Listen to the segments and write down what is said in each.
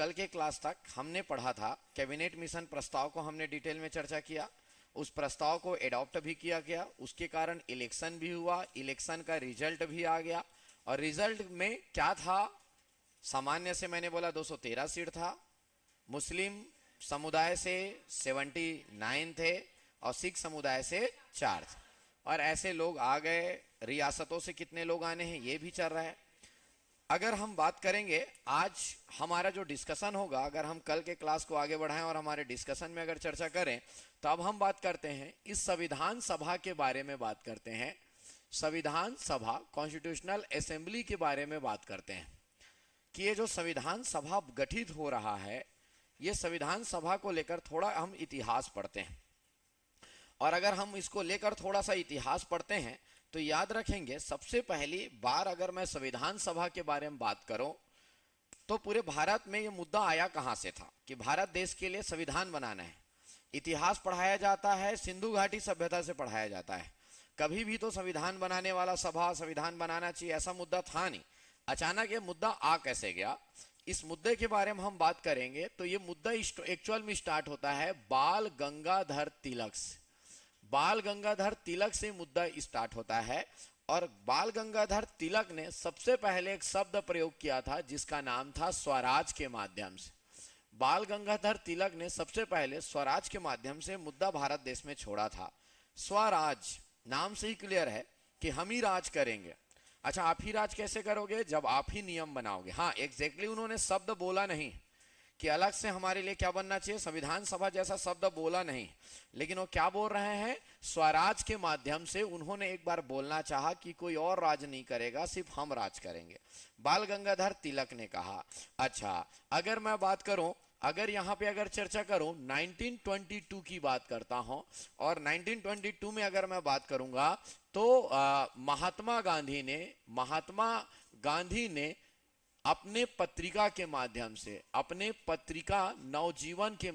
कल के क्लास तक हमने पढ़ा था, कैबिनेट मिशन प्रस्ताव को हमने डिटेल में चर्चा किया, उस प्रस्ताव को एडॉप्ट भी किया गया, उसके कारण इलेक्शन भी हुआ, इलेक्शन का रिजल्ट भी आ गया। और रिजल्ट में क्या था? सामान्य से मैंने बोला 213 सीट था, मुस्लिम समुदाय से 79 थे और सिख समुदाय से 4 थे। और ऐसे लोग आ गए, रियासतों से कितने लोग आने हैं ये भी चल रहा है। अगर हम बात करेंगे आज हमारा जो डिस्कशन होगा, अगर हम कल के क्लास को आगे बढ़ाएं और हमारे डिस्कशन में अगर चर्चा करें, तो अब हम बात करते हैं इस संविधान सभा के बारे में बात करते हैं। संविधान सभा, कॉन्स्टिट्यूशनल असेंबली के बारे में बात करते हैं कि ये जो संविधान सभा गठित हो रहा है, ये संविधान सभा को लेकर थोड़ा हम इतिहास पढ़ते हैं। और अगर हम इसको लेकर थोड़ा सा इतिहास पढ़ते हैं तो याद रखेंगे, सबसे पहली बार अगर मैं संविधान सभा के बारे में बात करूं तो पूरे भारत में ये मुद्दा आया कहां से था कि भारत देश के लिए संविधान बनाना है। इतिहास पढ़ाया जाता है, सिंधु घाटी सभ्यता से पढ़ाया जाता है। कभी भी तो संविधान बनाने वाला सभा संविधान बनाना चाहिए ऐसा मुद्दा था नहीं। अचानक ये मुद्दा आ कैसे गया, इस मुद्दे के बारे में हम बात करेंगे। तो ये मुद्दा एक्चुअल में स्टार्ट होता है बाल गंगाधर तिलक से। बाल गंगाधर तिलक से मुद्दा स्टार्ट होता है और बाल गंगाधर तिलक ने सबसे पहले एक शब्द प्रयोग किया था जिसका नाम था स्वराज के माध्यम से। बाल गंगाधर तिलक ने सबसे पहले स्वराज के माध्यम से मुद्दा भारत देश में छोड़ा था। स्वराज नाम से ही क्लियर है कि हम ही राज करेंगे। अच्छा, आप ही राज कैसे करोगे? जब आप ही नियम बनाओगे। हाँ, एग्जैक्टली उन्होंने शब्द बोला नहीं कि अलग से हमारे लिए क्या बनना चाहिए, संविधान सभा जैसा शब्द बोला नहीं, लेकिन वो क्या बोल रहे हैं, स्वराज के माध्यम से उन्होंने एक बार बोलना चाहा कि कोई और राज नहीं करेगा, सिर्फ हम राज करेंगे। बाल गंगाधर तिलक ने कहा। अच्छा, अगर मैं बात करूं, अगर यहाँ पे अगर चर्चा करूं 1922 की बात करता हूं, और 1922 में अगर मैं बात करूंगा तो महात्मा गांधी ने अपने पत्रिका के माध्यम से, अपने पत्रिका नवजीवन के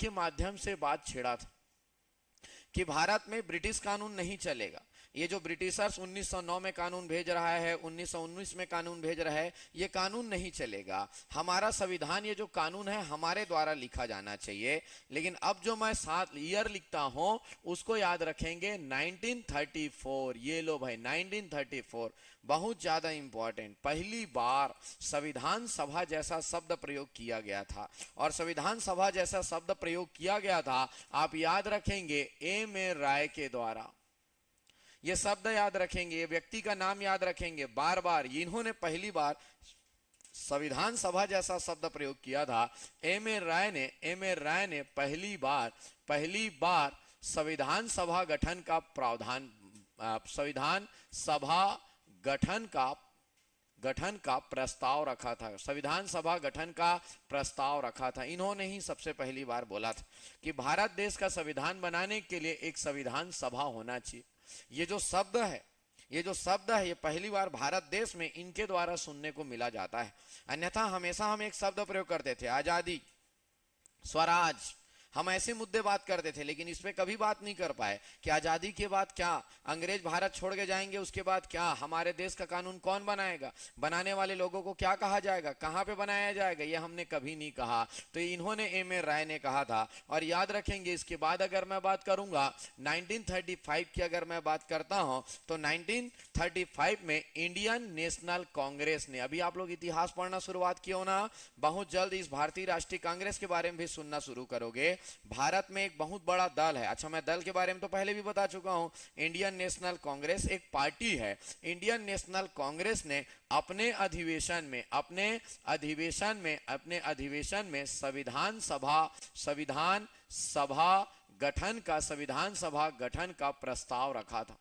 माध्यम से बात छेड़ा था कि भारत में ब्रिटिश कानून नहीं चलेगा। ये जो ब्रिटिशर्स 1909 में कानून भेज रहा है, 1919 में कानून भेज रहा है, ये कानून नहीं चलेगा। हमारा संविधान, ये जो कानून है हमारे द्वारा लिखा जाना चाहिए। लेकिन अब जो मैं 7 ईयर लिखता हूं उसको याद रखेंगे 1934। ये लो भाई 1934 बहुत ज्यादा इंपॉर्टेंट। पहली बार संविधान सभा जैसा शब्द प्रयोग किया गया था। और संविधान सभा जैसा शब्द प्रयोग किया गया था, आप याद रखेंगे, एम.ए. राय के द्वारा। ये शब्द याद रखेंगे, ये व्यक्ति का नाम याद रखेंगे बार बार। इन्होंने पहली बार संविधान सभा जैसा शब्द प्रयोग किया था। एम.ए. राय ने पहली बार संविधान सभा गठन का प्रावधान, संविधान सभा गठन का प्रस्ताव रखा था। संविधान सभा गठन का प्रस्ताव रखा था। इन्होंने ही सबसे पहली बार बोला था कि भारत देश का संविधान बनाने के लिए एक संविधान सभा होना चाहिए। ये जो शब्द है, ये पहली बार भारत देश में इनके द्वारा सुनने को मिला जाता है। अन्यथा हमेशा हम एक शब्द प्रयोग करते थे, आजादी, स्वराज, हम ऐसे मुद्दे बात करते थे, लेकिन इस पे कभी बात नहीं कर पाए कि आजादी के बाद क्या, अंग्रेज भारत छोड़ के जाएंगे उसके बाद क्या, हमारे देश का कानून कौन बनाएगा, बनाने वाले लोगों को क्या कहा जाएगा, कहां पे बनाया जाएगा, ये हमने कभी नहीं कहा। तो इन्होंने एम.ए. राय ने कहा था। और याद रखेंगे, इसके बाद अगर मैं बात करूंगा 1935 की, अगर मैं बात करता हूं तो 1935 में इंडियन नेशनल कांग्रेस ने, अभी आप लोग इतिहास पढ़ना शुरुआत किए हो ना, बहुत जल्द इस भारतीय राष्ट्रीय कांग्रेस के बारे में भी सुनना शुरू करोगे। भारत में एक बहुत बड़ा दल है। अच्छा, मैं दल के बारे में तो पहले भी बता चुका हूं, इंडियन नेशनल कांग्रेस एक पार्टी है। इंडियन नेशनल कांग्रेस ने अपने अधिवेशन में संविधान सभा गठन का प्रस्ताव रखा था।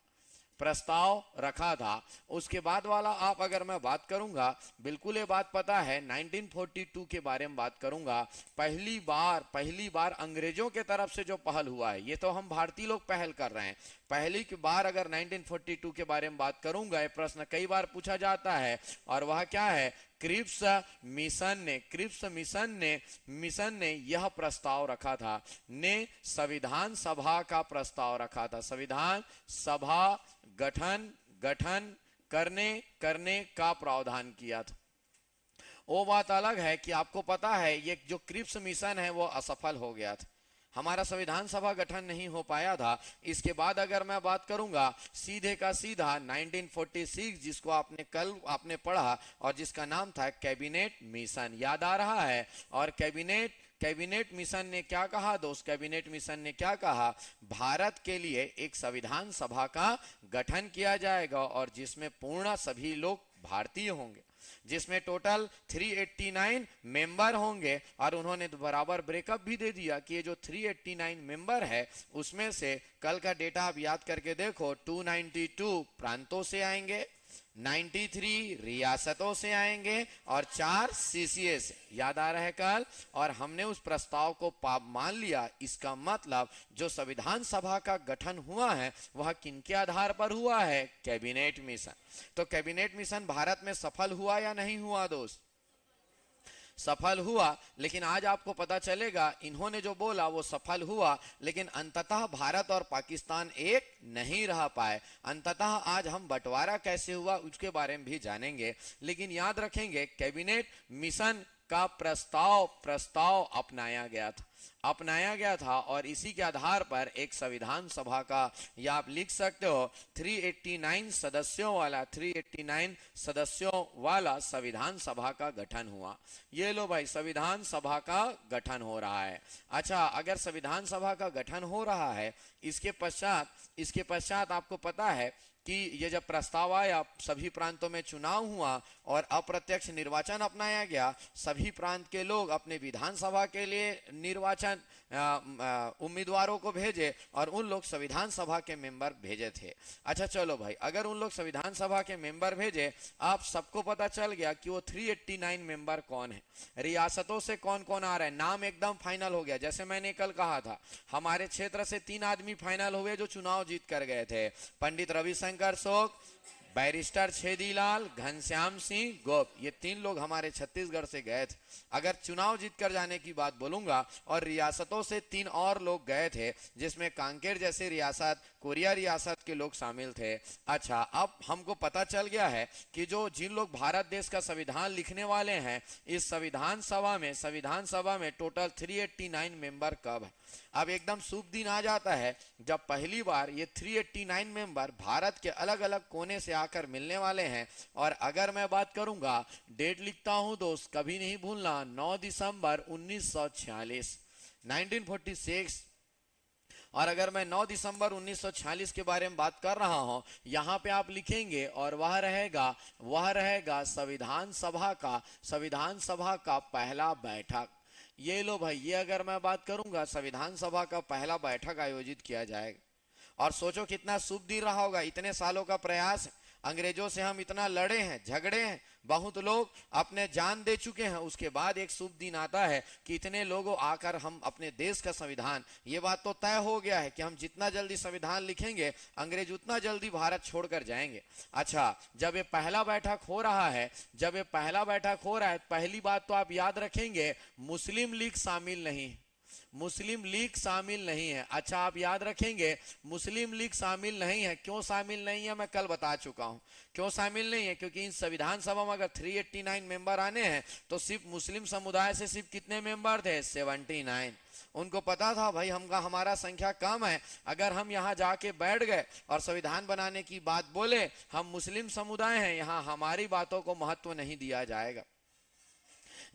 उसके बाद वाला आप अगर मैं बात करूंगा, बिल्कुल ये बात पता है, 1942 के बारे में बात करूंगा। पहली बार अंग्रेजों के तरफ से जो पहल हुआ है, ये तो हम भारतीय लोग पहल कर रहे हैं। पहली बार अगर 1942 के बारे में बात करूंगा, ये प्रश्न कई बार पूछा जाता है, और वह क्या है, क्रिप्स मिशन ने यह प्रस्ताव रखा था, ने संविधान सभा का प्रस्ताव रखा था, संविधान सभा गठन करने का प्रावधान किया था। वो बात अलग है कि आपको पता है ये जो क्रिप्स मिशन है वो असफल हो गया था, हमारा संविधान सभा गठन नहीं हो पाया था। इसके बाद अगर मैं बात करूंगा सीधे का सीधा 1946, जिसको आपने कल आपने पढ़ा और जिसका नाम था कैबिनेट मिशन, याद आ रहा है। और कैबिनेट मिशन ने क्या कहा दोस्त, कैबिनेट मिशन ने क्या कहा, भारत के लिए एक संविधान सभा का गठन किया जाएगा और जिसमें पूर्ण सभी लोग भारतीय होंगे, जिसमें टोटल 389 मेंबर होंगे। और उन्होंने तो बराबर ब्रेकअप भी दे दिया कि ये जो 389 मेंबर है उसमें से कल का डेटा आप याद करके देखो, 292 प्रांतों से आएंगे, 93 रियासतों से आएंगे और 4 सीसीए से, याद आ रहा है कल। और हमने उस प्रस्ताव को मान लिया। इसका मतलब जो संविधान सभा का गठन हुआ है वह किनके आधार पर हुआ है, कैबिनेट मिशन। तो कैबिनेट मिशन भारत में सफल हुआ या नहीं हुआ दोस्त, सफल हुआ। लेकिन आज आपको पता चलेगा इन्होंने जो बोला वो सफल हुआ, लेकिन अंततः भारत और पाकिस्तान एक नहीं रह पाए। अंततः आज हम बंटवारा कैसे हुआ उसके बारे में भी जानेंगे। लेकिन याद रखेंगे कैबिनेट मिशन का प्रस्ताव अपनाया गया था और इसी के आधार पर एक संविधान सभा का, या आप लिख सकते हो 389 सदस्यों वाला संविधान सभा का गठन हुआ। ये लो भाई, संविधान सभा का गठन हो रहा है। अच्छा, अगर संविधान सभा का गठन हो रहा है, इसके पश्चात आपको पता है कि ये जब प्रस्ताव आया, सभी प्रांतों में चुनाव हुआ और अप्रत्यक्ष निर्वाचन अपनाया गया। सभी प्रांत के लोग अपने विधानसभा के लिए निर्वाचन उम्मीदवारों को भेजे और उन लोग संविधान सभा के मेंबर भेजे थे। अच्छा चलो भाई, अगर उन लोग संविधान सभा के मेंबर भेजे, आप सबको पता चल गया कि वो 389 मेंबर कौन है, रियासतों से कौन कौन आ रहा है, नाम एकदम फाइनल हो गया। जैसे मैंने कल कहा था, हमारे क्षेत्र से 3 आदमी फाइनल हुए जो चुनाव जीत कर गए थे, पंडित रविशंकर शोक, बैरिस्टर छेदीलाल, घनश्याम सिंह गोप, ये 3 लोग हमारे छत्तीसगढ़ से गए थे। अगर चुनाव जीत कर जाने की बात बोलूंगा, और रियासतों से 3 और लोग गए थे, जिसमें कांकेर जैसी रियासत, कोरिया रियासत के लोग शामिल थे। अच्छा, अब हमको पता चल गया है कि जिन लोग भारत देश का संविधान लिखने वाले हैं, इस संविधान सभा में टोटल 389 मेंबर कब है। अब एकदम शुभ दिन आ जाता है जब पहली बार ये 389 मेंबर भारत के अलग अलग कोने से आकर मिलने वाले हैं। और अगर मैं बात करूंगा, डेट लिखता हूं दोस्त, कभी नहीं भूलना, 9 दिसंबर 1946, 1946। और अगर मैं 9 दिसंबर 1946 के बारे में बात कर रहा हूं, यहां पे आप लिखेंगे और वह रहेगा संविधान सभा का पहला बैठक। ये लो भाई, ये अगर मैं बात करूंगा, संविधान सभा का पहला बैठक आयोजित किया जाएगा। और सोचो कितना शुभ दिन रहा होगा, इतने सालों का प्रयास, अंग्रेजों से हम इतना लड़े हैं, झगड़े हैं, बहुत लोग अपने जान दे चुके हैं, उसके बाद एक शुभ दिन आता है कि इतने लोगों आकर हम अपने देश का संविधान, ये बात तो तय हो गया है कि हम जितना जल्दी संविधान लिखेंगे, अंग्रेज उतना जल्दी भारत छोड़कर जाएंगे। अच्छा, जब ये पहला बैठक हो रहा है, पहली बात तो आप याद रखेंगे, मुस्लिम लीग शामिल नहीं है, मुस्लिम लीग शामिल नहीं है। अच्छा, आप याद रखेंगे मुस्लिम लीग शामिल नहीं है। क्यों शामिल नहीं है, मैं कल बता चुका हूं क्यों शामिल नहीं है। क्योंकि इन संविधान सभा में अगर 389 मेंबर आने हैं तो सिर्फ मुस्लिम समुदाय से सिर्फ कितने मेंबर थे, 79। उनको पता था भाई हमारा संख्या कम है, अगर हम यहाँ जाके बैठ गए और संविधान बनाने की बात बोले, हम मुस्लिम समुदाय हैं, यहाँ हमारी बातों को महत्व नहीं दिया जाएगा।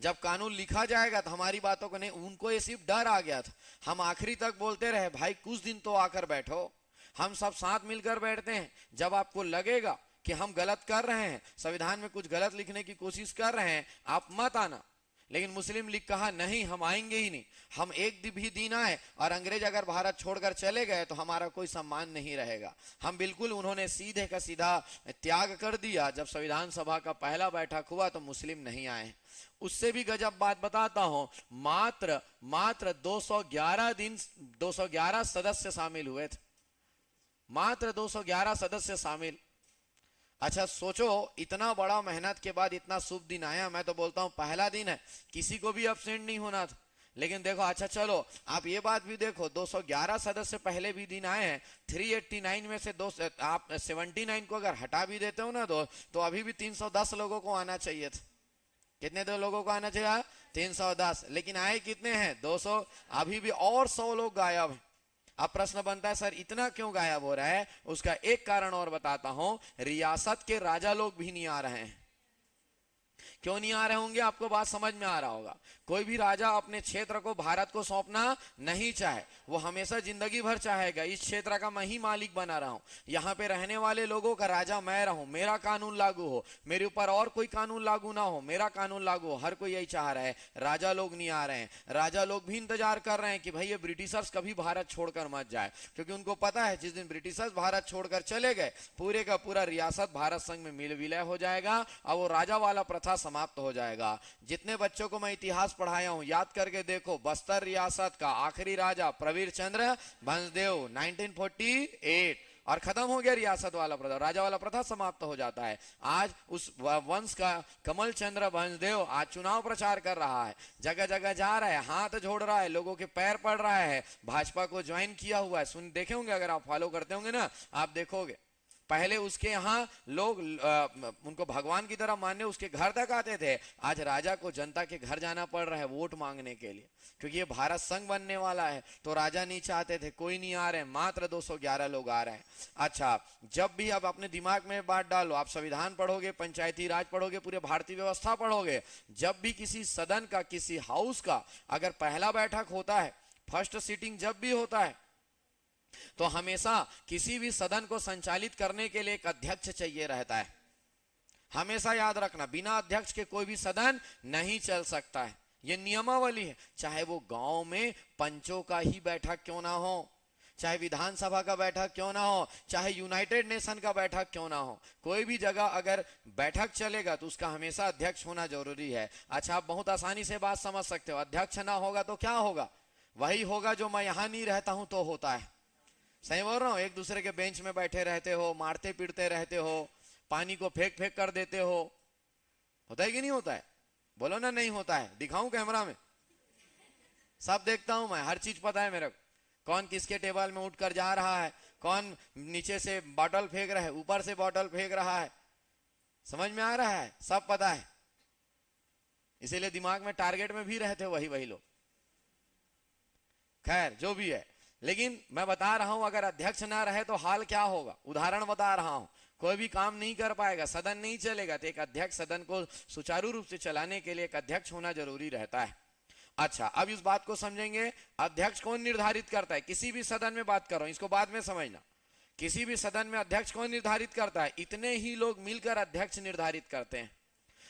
जब कानून लिखा जाएगा तो हमारी बातों को नहीं, उनको ये सिर्फ डर आ गया था। हम आखिरी तक बोलते रहे, भाई कुछ दिन तो आकर बैठो, हम सब साथ मिलकर बैठते हैं। जब आपको लगेगा कि हम गलत कर रहे हैं, संविधान में कुछ गलत लिखने की कोशिश कर रहे हैं, आप मत आना। लेकिन मुस्लिम लीग कहा नहीं, हम आएंगे ही नहीं, हम एक भी दिन आए और अंग्रेज अगर भारत छोड़कर चले गए तो हमारा कोई सम्मान नहीं रहेगा। हम बिल्कुल, उन्होंने सीधे का सीधा त्याग कर दिया। जब संविधान सभा का पहला बैठक हुआ तो मुस्लिम नहीं आए। उससे भी गजब बात बताता हूं, मात्र 211 सदस्य शामिल हुए थे, मात्र 211 सदस्य शामिल। अच्छा सोचो, इतना बड़ा मेहनत के बाद इतना शुभ दिन आया। मैं तो बोलता हूं पहला दिन है, किसी को भी अब्सेंट नहीं होना था। लेकिन देखो, अच्छा चलो आप ये बात भी देखो, 211 सदस्य पहले भी दिन आए हैं। 389 में से आप 79 को अगर हटा भी देते हो ना तो अभी भी 310 लोगों को आना चाहिए था। कितने दो लोगों को आना चाहिए? 310, लेकिन आए कितने हैं? 200। अभी भी और 100 लोग गायब हैं। अब प्रश्न बनता है सर इतना क्यों गायब हो रहा है? उसका एक कारण और बताता हूं, रियासत के राजा लोग भी नहीं आ रहे हैं। क्यों नहीं आ रहे होंगे? आपको बात समझ में आ रहा होगा। कोई भी राजा अपने क्षेत्र को भारत को सौंपना नहीं चाहे, वो हमेशा जिंदगी भर चाहेगा इस क्षेत्र का मैं ही मालिक बना रहा हूं, यहाँ पे रहने वाले लोगों का राजा मैं रहूं, मेरा कानून लागू हो, मेरे ऊपर और कोई कानून लागू ना हो, मेरा कानून लागू हो। हर कोई यही चाह रहा है। राजा लोग नहीं आ रहे हैं। राजा लोग भी इंतजार कर रहे हैं कि भाई ये ब्रिटिशर्स कभी भारत छोड़कर मत जाए, क्योंकि उनको पता है जिस दिन ब्रिटिशर्स भारत छोड़कर चले गए, पूरे का पूरा रियासत भारत संघ में मिल विलय हो जाएगा और वो राजा वाला प्रथा समाप्त हो जाएगा। जितने बच्चों को मैं इतिहास पढ़ाया हूं, याद करके देखो, बस्तर रियासत का आखिरी राजा प्रवीर चंद्र भंजदेव 1948, और खत्म हो गया रियासत वाला प्रथा, राजा वाला प्रथा समाप्त हो जाता है। आज उस वंश का कमल चंद्र भंजदेव आज चुनाव प्रचार कर रहा है, जगह जगह जा रहा है, हाथ जोड़ रहा है, लोगों के पैर पड़ रहा है, भाजपा को ज्वाइन किया हुआ है। सुन देखे होंगे, अगर आप फॉलो करते होंगे ना, आप देखोगे पहले उसके यहाँ लोग उनको भगवान की तरह मानने उसके घर तक आते थे। आज राजा को जनता के घर जाना पड़ रहा है वोट मांगने के लिए, क्योंकि ये भारत संघ बनने वाला है। तो राजा नहीं चाहते थे, कोई नहीं आ रहे, मात्र 211 लोग आ रहे हैं। अच्छा, जब भी आप अपने दिमाग में बात डालो, आप संविधान पढ़ोगे, पंचायती राज पढ़ोगे, पूरे भारतीय व्यवस्था पढ़ोगे, जब भी किसी सदन का, किसी हाउस का अगर पहला बैठक होता है, फर्स्ट सीटिंग जब भी होता है, तो हमेशा किसी भी सदन को संचालित करने के लिए एक अध्यक्ष चाहिए रहता है। हमेशा याद रखना, बिना अध्यक्ष के कोई भी सदन नहीं चल सकता है। यह नियमावली है। चाहे वो गांव में पंचों का ही बैठक क्यों ना हो, चाहे विधानसभा का बैठक क्यों ना हो, चाहे यूनाइटेड नेशन का बैठक क्यों ना हो, कोई भी जगह अगर बैठक चलेगा तो उसका हमेशा अध्यक्ष होना जरूरी है। अच्छा, आप बहुत आसानी से बात समझ सकते हो। अध्यक्ष ना होगा तो क्या होगा? वही होगा जो मैं यहां नहीं रहता हूं तो होता है। सही बोल रहा हूं? एक दूसरे के बेंच में बैठे रहते हो, मारते पीटते रहते हो, पानी को फेंक फेंक कर देते हो। होता है कि नहीं होता है? बोलो ना, नहीं होता है। दिखाऊं कैमरा में? सब देखता हूं मैं, हर चीज पता है मेरे को। कौन किसके टेबल में उठकर जा रहा है, कौन नीचे से बॉटल फेंक रहा है, ऊपर से बॉटल फेंक रहा है, समझ में आ रहा है? सब पता है। इसीलिए दिमाग में टारगेट में भी रहते हो वही लोग। खैर, जो भी है, लेकिन मैं बता रहा हूं, अगर अध्यक्ष ना रहे तो हाल क्या होगा। उदाहरण बता रहा हूं, कोई भी काम नहीं कर पाएगा, सदन नहीं चलेगा। तो एक अध्यक्ष, सदन को सुचारू रूप से चलाने के लिए एक अध्यक्ष होना जरूरी रहता है। अच्छा, अब इस बात को समझेंगे, अध्यक्ष कौन निर्धारित करता है? किसी भी सदन में बात कर रहा हूं, इसको बाद में समझना। किसी भी सदन में अध्यक्ष कौन निर्धारित करता है? इतने ही लोग मिलकर अध्यक्ष निर्धारित करते हैं।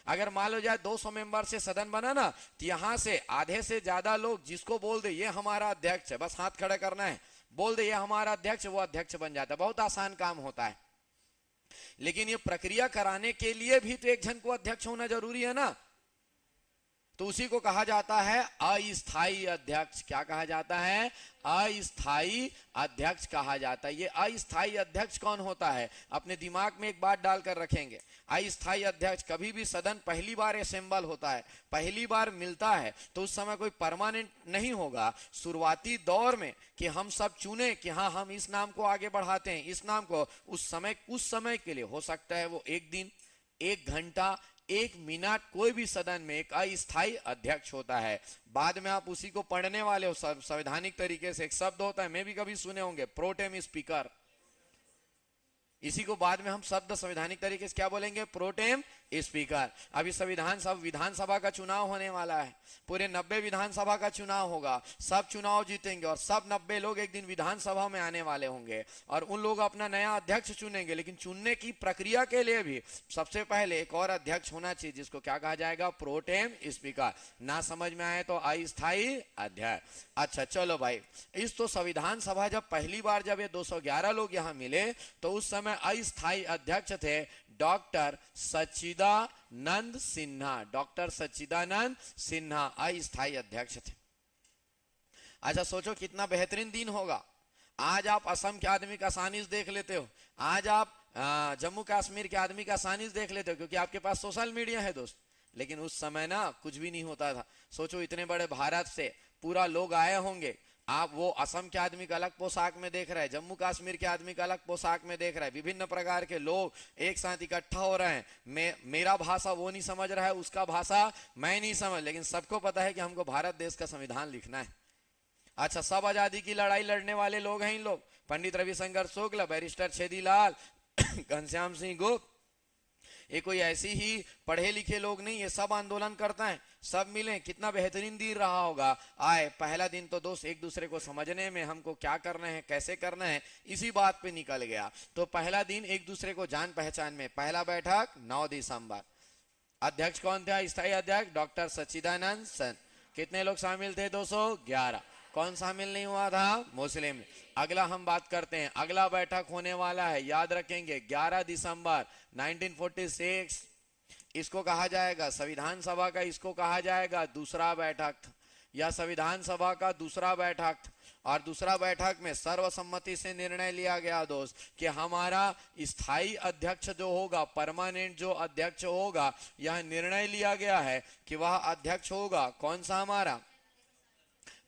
अगर मान लो जाए 200 मेंबर से सदन बना ना, तो यहां से आधे से ज्यादा लोग जिसको बोल दे ये हमारा अध्यक्ष है, बस हाथ खड़ा करना है, बोल दे ये हमारा अध्यक्ष, वो अध्यक्ष बन जाता है। बहुत आसान काम होता है। लेकिन ये प्रक्रिया कराने के लिए भी तो एक जन को अध्यक्ष होना जरूरी है ना, तो उसी को कहा जाता है अस्थायी अध्यक्ष। क्या कहा जाता है? अस्थायी अध्यक्ष कहा जाता है। ये अस्थायी अध्यक्ष कौन होता है? अपने दिमाग में एक बात डालकर रखेंगे, अस्थायी अध्यक्ष कभी भी सदन पहली बार असेंबल होता है, पहली बार मिलता है, तो उस समय कोई परमानेंट नहीं होगा। शुरुआती दौर में कि हम सब चुने कि हाँ हम इस नाम को आगे बढ़ाते हैं, इस नाम को, उस समय के लिए हो सकता है वो एक दिन, एक घंटा, एक मिनट, कोई भी सदन में एक अस्थायी अध्यक्ष होता है। बाद में आप उसी को पढ़ने वाले हो, संवैधानिक तरीके से एक शब्द होता है, मैं भी कभी सुने होंगे, प्रोटेम स्पीकर। इसी को बाद में हम शब्द संवैधानिक तरीके से क्या बोलेंगे? Protem speaker. अभी विधानसभा का चुनाव होने वाला है, पूरे 90 विधानसभा का चुनाव होगा, सब चुनाव जीतेंगे और सब 90 लोग एक दिन विधानसभा में आने वाले होंगे और उन लोग अपना नया अध्यक्ष चुनेंगे। लेकिन चुनने की प्रक्रिया के लिए भी सबसे पहले एक और अध्यक्ष होना चाहिए, जिसको क्या कहा जाएगा? Protem speaker. ना समझ में आए तो अस्थायी अध्यक्ष। अच्छा चलो भाई, इस तो संविधान सभा जब पहली बार जब ये 211 लोग यहाँ मिले, तो उस समय अस्थायी अध्यक्ष थे डॉक्टर सच्चिदानंद सिन्हा। डॉक्टर सच्चिदानंद सिन्हा अस्थायी अध्यक्ष थे। अच्छा सोचो कितना बेहतरीन दिन होगा। आज आप असम के आदमी का सानिध्य देख लेते हो, आज आप जम्मू कश्मीर के आदमी का सानिध्य देख लेते हो, क्योंकि आपके पास सोशल मीडिया है दोस्त। लेकिन उस समय ना कुछ भी नहीं होता था। सोचो इतने बड़े भारत से पूरा लोग आए होंगे, आप वो असम के आदमी का अलग पोशाक में देख रहे हैं, जम्मू कश्मीर के आदमी का अलग पोशाक में देख रहे हैं, विभिन्न प्रकार के लोग एक साथ इकट्ठा हो रहे हैं। मेरा भाषा वो नहीं समझ रहा है, उसका भाषा मैं नहीं समझ, लेकिन सबको पता है कि हमको भारत देश का संविधान लिखना है। अच्छा, सब आजादी की लड़ाई लड़ने वाले लोग हैं इन लोग, पंडित रविशंकर शुक्ल, बैरिस्टर छेदीलाल, घनश्याम सिंह गुप्त, ये कोई ऐसी ही पढ़े लिखे लोग नहीं, ये सब आंदोलन करता है, सब मिले। कितना बेहतरीन दिन रहा होगा। आए पहला दिन तो दोस्त एक दूसरे को समझने में, हमको क्या करना है कैसे करना है इसी बात पे निकल गया। तो पहला दिन एक दूसरे को जान पहचान में। पहला बैठक 9 दिसंबर। अध्यक्ष कौन था? स्थायी अध्यक्ष डॉक्टर सच्चिदानंद सन। कितने लोग शामिल थे? 211। कौन शामिल नहीं हुआ था? मुस्लिम। अगला हम बात करते हैं, अगला बैठक होने वाला है, याद रखेंगे 11 दिसंबर 1946। इसको कहा जाएगा संविधान सभा का, इसको कहा जाएगा दूसरा बैठक, या संविधान सभा का दूसरा बैठक। और दूसरा बैठक में सर्वसम्मति से निर्णय लिया गया दोस्त कि हमारा स्थायी अध्यक्ष जो होगा, परमानेंट जो अध्यक्ष होगा, यह निर्णय लिया गया है कि वह अध्यक्ष होगा कौन सा? हमारा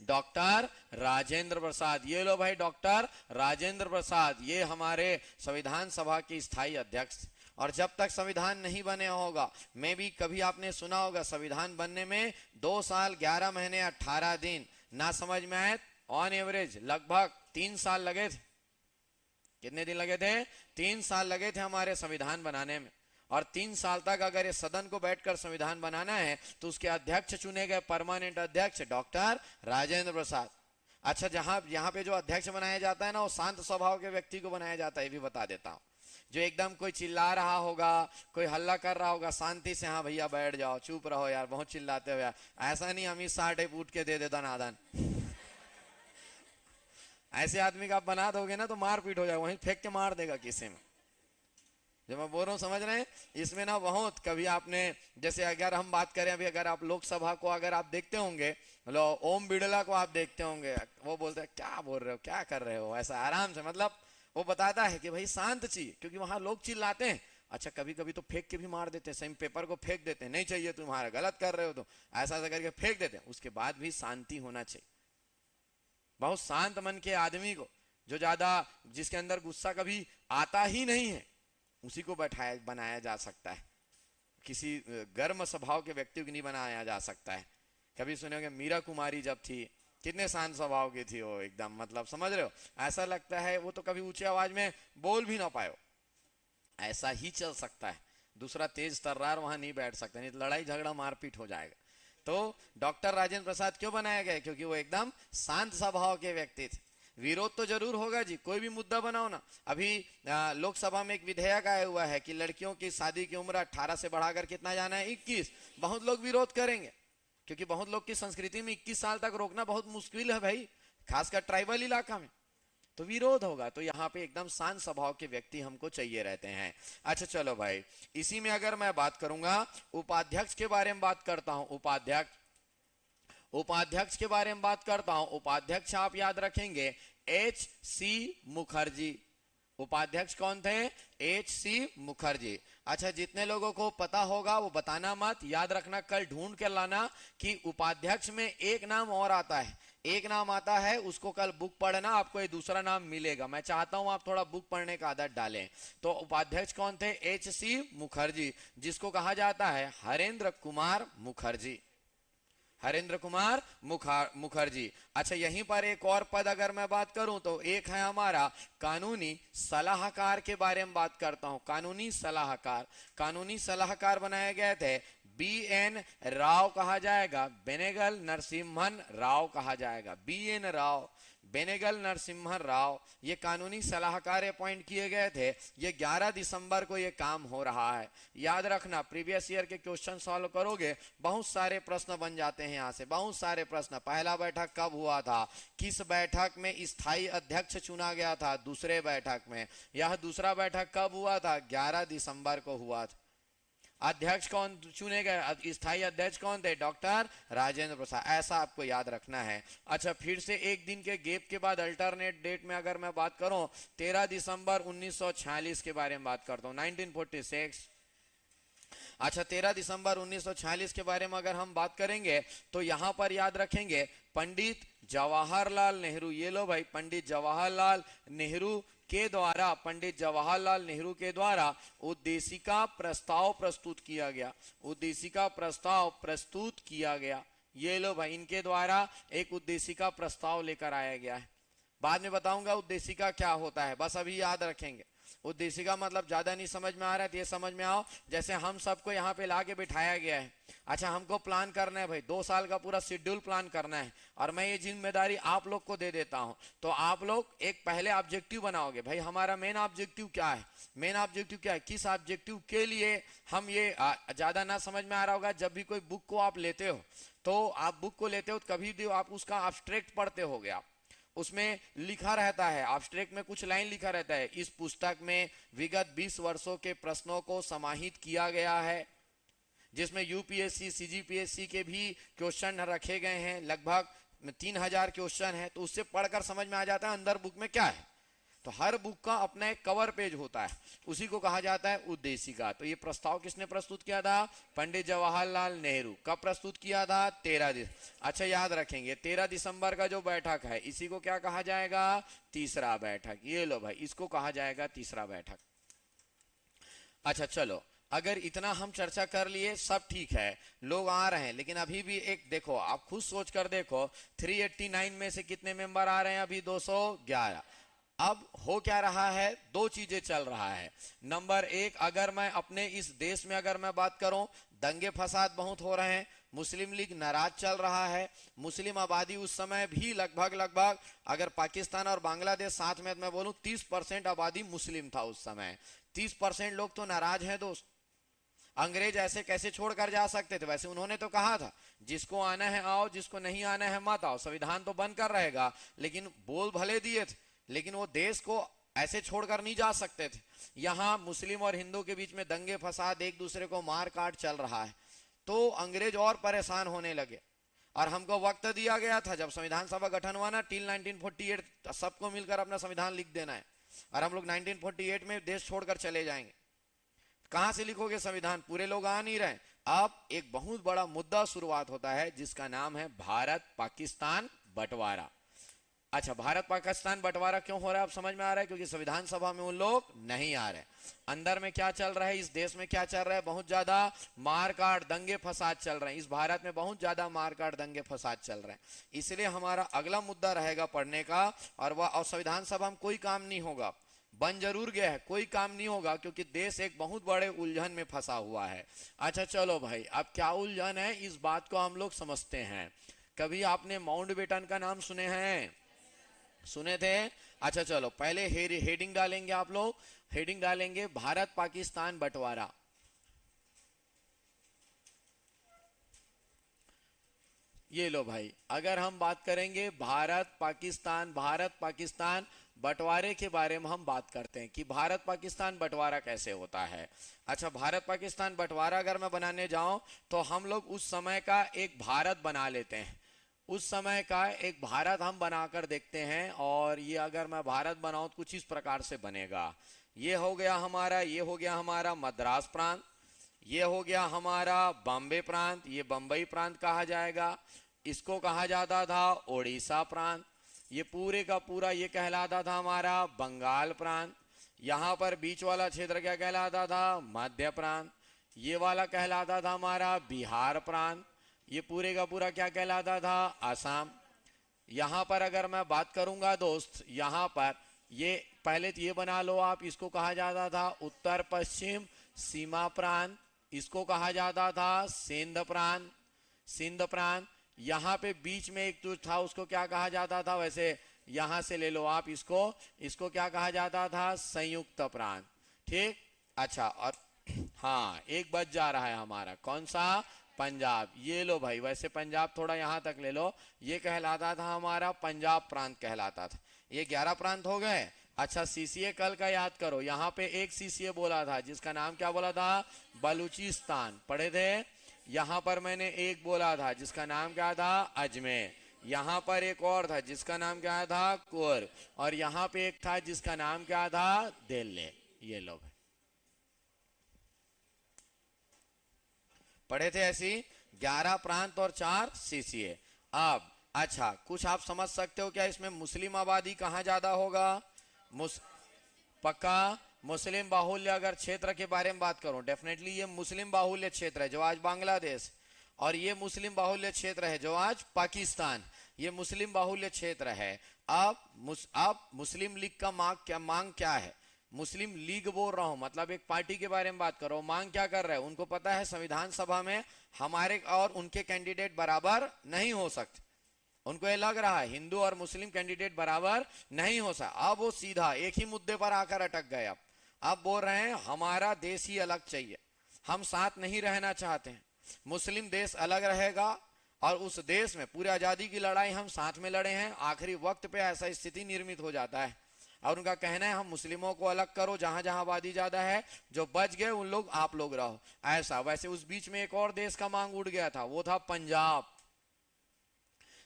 डॉक्टर राजेंद्र प्रसाद। ये लो भाई, डॉक्टर राजेंद्र प्रसाद, ये हमारे संविधान सभा के स्थायी अध्यक्ष। और जब तक संविधान नहीं बने होगा, मैं भी कभी आपने सुना होगा संविधान बनने में 2 साल 11 महीने 18 दिन, ना समझ में आए ऑन एवरेज लगभग 3 साल लगे थे। कितने दिन लगे थे? 3 साल लगे थे हमारे संविधान बनाने में। और 3 साल तक अगर ये सदन को बैठकर संविधान बनाना है तो उसके अध्यक्ष चुने गए, परमानेंट अध्यक्ष डॉक्टर राजेंद्र प्रसाद। अच्छा, यहाँ पे जो अध्यक्ष बनाया जाता है ना, वो शांत स्वभाव के व्यक्ति को बनाया जाता है, ये भी बता देता हूँ। जो एकदम कोई चिल्ला रहा होगा, कोई हल्ला कर रहा होगा, शांति से हाँ भैया बैठ जाओ, चुप रहो यार, बहुत चिल्लाते हो यार, ऐसा नहीं अमित शाह टाइप उठ के दे देता नादान। ऐसे आदमी का आप बना दोगे ना तो मारपीट हो जाएगा, वहीं फेंक के मार देगा किसी में। जो मैं बोल रहा हूँ समझ रहे हैं? इसमें ना बहुत कभी आपने, जैसे अगर हम बात करें अभी, अगर आप लोकसभा को अगर आप देखते होंगे, ओम बिड़ला को आप देखते होंगे, वो बोलते हैं क्या बोल रहे हो, क्या कर रहे हो, ऐसा आराम से, मतलब वो बताता है कि भाई शांत चाहिए, क्योंकि वहां लोग चिल्लाते हैं। अच्छा, कभी कभी तो फेंक के भी मार देते हैं, सेम पेपर को फेंक देते हैं, नहीं चाहिए तुम्हारा, गलत कर रहे हो तो, ऐसा ऐसा करके फेंक देते हैं। उसके बाद भी शांति होना चाहिए। बहुत शांत मन के आदमी को, जो ज्यादा, जिसके अंदर गुस्सा कभी आता ही नहीं है, उसी को बनाया जा सकता है। किसी गर्म स्वभाव के व्यक्ति को नहीं बनाया जा सकता है। कभी सुनोगे मीरा कुमारी जब थी, कितने शांत स्वभाव की थी वो, एकदम, मतलब समझ रहे हो, ऐसा लगता है वो तो कभी ऊंची आवाज में बोल भी ना पाए। ऐसा ही चल सकता है, दूसरा तेज तर्रार वहां नहीं बैठ सकता, नहीं तो लड़ाई झगड़ा मारपीट हो जाएगा। तो डॉक्टर राजेंद्र प्रसाद क्यों बनाया गया? क्योंकि वो एकदम शांत स्वभाव के व्यक्ति थे। विरोध तो जरूर होगा जी, कोई भी मुद्दा बनाओ ना। अभी लोकसभा में एक विधेयक आया हुआ है कि लड़कियों की शादी की उम्र 18 से बढ़ाकर कितना जाना है? 21। बहुत लोग विरोध करेंगे, क्योंकि बहुत लोग की संस्कृति में 21 साल तक रोकना बहुत मुश्किल है भाई, खासकर ट्राइबल इलाका में, तो विरोध होगा। तो यहाँ पे एकदम शांत स्वभाव के व्यक्ति हमको चाहिए रहते हैं। अच्छा चलो भाई, इसी में अगर मैं बात करूंगा, उपाध्यक्ष के बारे में बात करता हूं। उपाध्यक्ष के बारे में बात करता हूं। उपाध्यक्ष आप याद रखेंगे H.C. मुखर्जी। उपाध्यक्ष कौन थे? H.C. मुखर्जी। अच्छा, जितने लोगों को पता होगा वो बताना मत, याद रखना, कल ढूंढ के लाना कि उपाध्यक्ष में एक नाम और आता है, एक नाम आता है, उसको कल बुक पढ़ना, आपको ये दूसरा नाम मिलेगा। मैं चाहता हूं आप थोड़ा बुक पढ़ने का आदत डालें। तो उपाध्यक्ष कौन थे? H.C. मुखर्जी, जिसको कहा जाता है हरेंद्र कुमार मुखर्जी। हरेंद्र कुमार मुखर्जी। अच्छा, यहीं पर एक और पद अगर मैं बात करूं तो एक है हमारा कानूनी सलाहकार के बारे में बात करता हूं। कानूनी सलाहकार बनाए गए थे B.N. राव कहा जाएगा, बेनेगल नरसिम्हन राव कहा जाएगा। B.N. राव, बेनेगल नरसिम्हन राव, ये कानूनी सलाहकार अपॉइंट किए गए थे। ये 11 दिसंबर को ये काम हो रहा है। याद रखना, प्रीवियस ईयर के क्वेश्चन सॉल्व करोगे, बहुत सारे प्रश्न बन जाते हैं यहाँ से, बहुत सारे प्रश्न। पहला बैठक कब हुआ था? किस बैठक में स्थायी अध्यक्ष चुना गया था? दूसरे बैठक में। यह दूसरा बैठक कब हुआ था? 11 दिसंबर को हुआ था। अध्यक्ष कौन चुने गए? स्थायी अध्यक्ष कौन थे? डॉक्टर राजेंद्र प्रसाद। ऐसा आपको याद रखना है। अच्छा, फिर से एक दिन के गैप के बाद अल्टरनेट डेट में अगर मैं बात करूं, 13 दिसंबर 1946 के बारे में बात करता हूं, 1946। अच्छा, 13 दिसंबर 1946 के बारे में अगर हम बात करेंगे तो यहां पर याद रखेंगे पंडित जवाहरलाल नेहरू, ये लो भाई, पंडित जवाहरलाल नेहरू के द्वारा, पंडित जवाहरलाल नेहरू के द्वारा उद्देशिका प्रस्ताव प्रस्तुत किया गया, उद्देशिका प्रस्ताव प्रस्तुत किया गया। ये लो भाई, इनके द्वारा एक उद्देशिका प्रस्ताव लेकर आया गया है। बाद में बताऊंगा उद्देशिका क्या होता है, बस अभी याद रखेंगे। उद्देशिका मतलब ज्यादा नहीं समझ में आ रहा है तो ये समझ में आओ, जैसे हम सबको यहाँ पे लाके बिठाया गया है। अच्छा, हमको प्लान करना है भाई, 2 साल का पूरा शेड्यूल प्लान करना है, और मैं ये जिम्मेदारी आप लोग को दे देता हूँ। तो आप लोग एक पहले ऑब्जेक्टिव बनाओगे, भाई हमारा मेन ऑब्जेक्टिव क्या है, मेन ऑब्जेक्टिव क्या है, किस ऑब्जेक्टिव के लिए हम ये ज्यादा ना समझ में आ रहा होगा। जब भी कोई बुक को आप लेते हो, तो आप बुक को लेते हो तो कभी भी आप उसका एब्स्ट्रैक्ट पढ़ते हो गया, उसमें लिखा रहता है, एब्स्ट्रैक्ट में कुछ लाइन लिखा रहता है, इस पुस्तक में विगत 20 वर्षों के प्रश्नों को समाहित किया गया है, जिसमें यूपीएससी सीजीपीएससी के भी क्वेश्चन रखे गए हैं, लगभग 3000 क्वेश्चन है। तो उससे पढ़कर समझ में आ जाता है अंदर बुक में क्या है। तो हर बुक का अपना एक कवर पेज होता है, उसी को कहा जाता है उद्देशिका। तो ये प्रस्ताव किसने प्रस्तुत किया था, पंडित जवाहरलाल नेहरू। कब प्रस्तुत किया था, 13 दिसंबर। अच्छा याद रखेंगे, 13 दिसंबर का जो बैठक है, इसी को क्या कहा जाएगा, तीसरा बैठक। ये लो भाई, इसको कहा जाएगा तीसरा बैठक। अच्छा चलो, अगर इतना हम चर्चा कर लिए, सब ठीक है, लोग आ रहे हैं, लेकिन अभी भी एक देखो, आप खुद सोच कर देखो, 389 में से कितने मेंबर आ रहे हैं, अभी 211। अब हो क्या रहा है, 2 चीजें चल रहा है। नंबर 1, अगर मैं अपने इस देश में अगर मैं बात करूं, दंगे फसाद बहुत हो रहे हैं, मुस्लिम लीग नाराज चल रहा है, मुस्लिम आबादी उस समय भी लगभग अगर पाकिस्तान और बांग्लादेश साथ में मैं बोलूं 30% आबादी मुस्लिम था उस समय। 30% लोग तो नाराज हैं दोस्त। अंग्रेज ऐसे कैसे छोड़कर जा सकते थे, वैसे उन्होंने तो कहा था जिसको आना है आओ, जिसको नहीं आना है मत आओ, संविधान तो बनकर रहेगा, लेकिन बोल भले दिए थे, लेकिन वो देश को ऐसे छोड़कर नहीं जा सकते थे। यहां मुस्लिम और हिंदू के बीच में दंगे फसाद, एक दूसरे को मार काट चल रहा है, तो अंग्रेज और परेशान होने लगे। और हमको वक्त दिया गया था, जब संविधान सभा गठन हुआ ना, टिल 1948 सबको मिलकर अपना संविधान लिख देना है, और हम लोग 1948 में देश छोड़कर चले जाएंगे। कहां से लिखोगे संविधान, पूरे लोग आ नहीं रहे। अब एक बहुत बड़ा मुद्दा शुरुआत होता है, जिसका नाम है भारत पाकिस्तान बंटवारा। अच्छा, भारत पाकिस्तान बंटवारा क्यों हो रहा है, अब समझ में आ रहा है, क्योंकि संविधान सभा में उन लोग नहीं आ रहे। अंदर में क्या चल रहा है, इस देश में क्या चल रहा है, बहुत ज्यादा मारकाट दंगे फसाद चल रहे हैं, इस भारत में बहुत ज्यादा मारकाट दंगे फसाद चल रहे हैं। इसलिए हमारा अगला मुद्दा रहेगा पढ़ने का, और संविधान सभा में कोई काम नहीं होगा, बन जरूर गया है, कोई काम नहीं होगा, क्योंकि देश एक बहुत बड़े उलझन में फंसा हुआ है। अच्छा चलो भाई, अब क्या उलझन है, इस बात को हम लोग समझते हैं। कभी आपने माउंटबेटन का नाम सुने हैं, सुने थे? अच्छा चलो, पहले हेडिंग डालेंगे, आप लोग हेडिंग डालेंगे भारत पाकिस्तान बंटवारा। ये लो भाई, अगर हम बात करेंगे भारत पाकिस्तान बंटवारे के बारे में हम बात करते हैं कि भारत पाकिस्तान बंटवारा कैसे होता है। अच्छा, भारत पाकिस्तान बंटवारा अगर मैं बनाने जाऊं, तो हम लोग उस समय का एक भारत बना लेते हैं, उस समय का एक भारत हम बनाकर देखते हैं। और ये अगर मैं भारत बनाऊं तो कुछ इस प्रकार से बनेगा। ये हो गया हमारा मद्रास प्रांत, ये हो गया हमारा बॉम्बे प्रांत, ये बंबई प्रांत कहा जाएगा, इसको कहा जाता था ओडिशा प्रांत, ये पूरे का पूरा ये कहलाता था हमारा बंगाल प्रांत, यहाँ पर बीच वाला क्षेत्र क्या कहलाता था, मध्य प्रांत, ये वाला कहलाता था हमारा बिहार प्रांत, ये पूरे का पूरा क्या कहलाता था, असम। यहाँ पर अगर मैं बात करूंगा दोस्त, यहाँ पर ये पहले तो ये बना लो आप, इसको कहा जाता था उत्तर पश्चिम सीमा प्रांत, इसको कहा जाता था सिंध प्रांत। यहाँ पे बीच में एक जो था उसको क्या कहा जाता था, वैसे यहां से ले लो आप इसको क्या कहा जाता था, संयुक्त प्रांत। ठीक, अच्छा, और हाँ, एक बच जा रहा है हमारा, कौन सा, पंजाब। ये लो भाई, वैसे पंजाब थोड़ा यहां तक ले लो, ये कहलाता था हमारा पंजाब प्रांत कहलाता था। ये 11 प्रांत हो गए। अच्छा, सीसीए कल का याद करो, यहाँ पे एक सीसीए बोला था जिसका नाम क्या बोला था, बलूचिस्तान, पढ़े थे। यहाँ पर मैंने एक बोला था जिसका नाम क्या था, अजमेर। यहाँ पर एक और था जिसका नाम क्या था, कुर्ग। और यहाँ पे एक था जिसका नाम क्या था, दिल्ली। ये लो भाई, पढ़े थे ऐसी 11 प्रांत और 4 सीसीए। अब अच्छा, कुछ आप समझ सकते हो क्या इसमें मुस्लिम आबादी कहाँ ज्यादा होगा? मुस पक्का मुस्लिम बाहुल्य अगर क्षेत्र के बारे में बात करूं, डेफिनेटली ये मुस्लिम बाहुल्य क्षेत्र है जो आज बांग्लादेश, और ये मुस्लिम बाहुल्य क्षेत्र है जो आज पाकिस्तान, ये मुस्लिम बाहुल्य क्षेत्र है। अब मुस्लिम लीग का मांग क्या है? मुस्लिम लीग बोल रहा हूं, मतलब एक पार्टी के बारे में बात करो, मांग क्या कर रहे हैं? उनको पता है संविधान सभा में हमारे और उनके कैंडिडेट बराबर नहीं हो सकते, उनको ये लग रहा है हिंदू और मुस्लिम कैंडिडेट बराबर नहीं हो सकता। अब वो सीधा एक ही मुद्दे पर आकर अटक गए। अब बोल रहे हैं हमारा देश ही अलग चाहिए, हम साथ नहीं रहना चाहते हैं, मुस्लिम देश अलग रहेगा और उस देश में पूरी आजादी की लड़ाई हम साथ में लड़े हैं, आखिरी वक्त पे ऐसा स्थिति निर्मित हो जाता है और उनका कहना है हम मुस्लिमों को अलग करो, जहां जहां आबादी ज्यादा है, जो बच गए उन लोग आप लोग रहो, ऐसा। वैसे उस बीच में एक और देश का मांग उठ गया था, वो था पंजाब।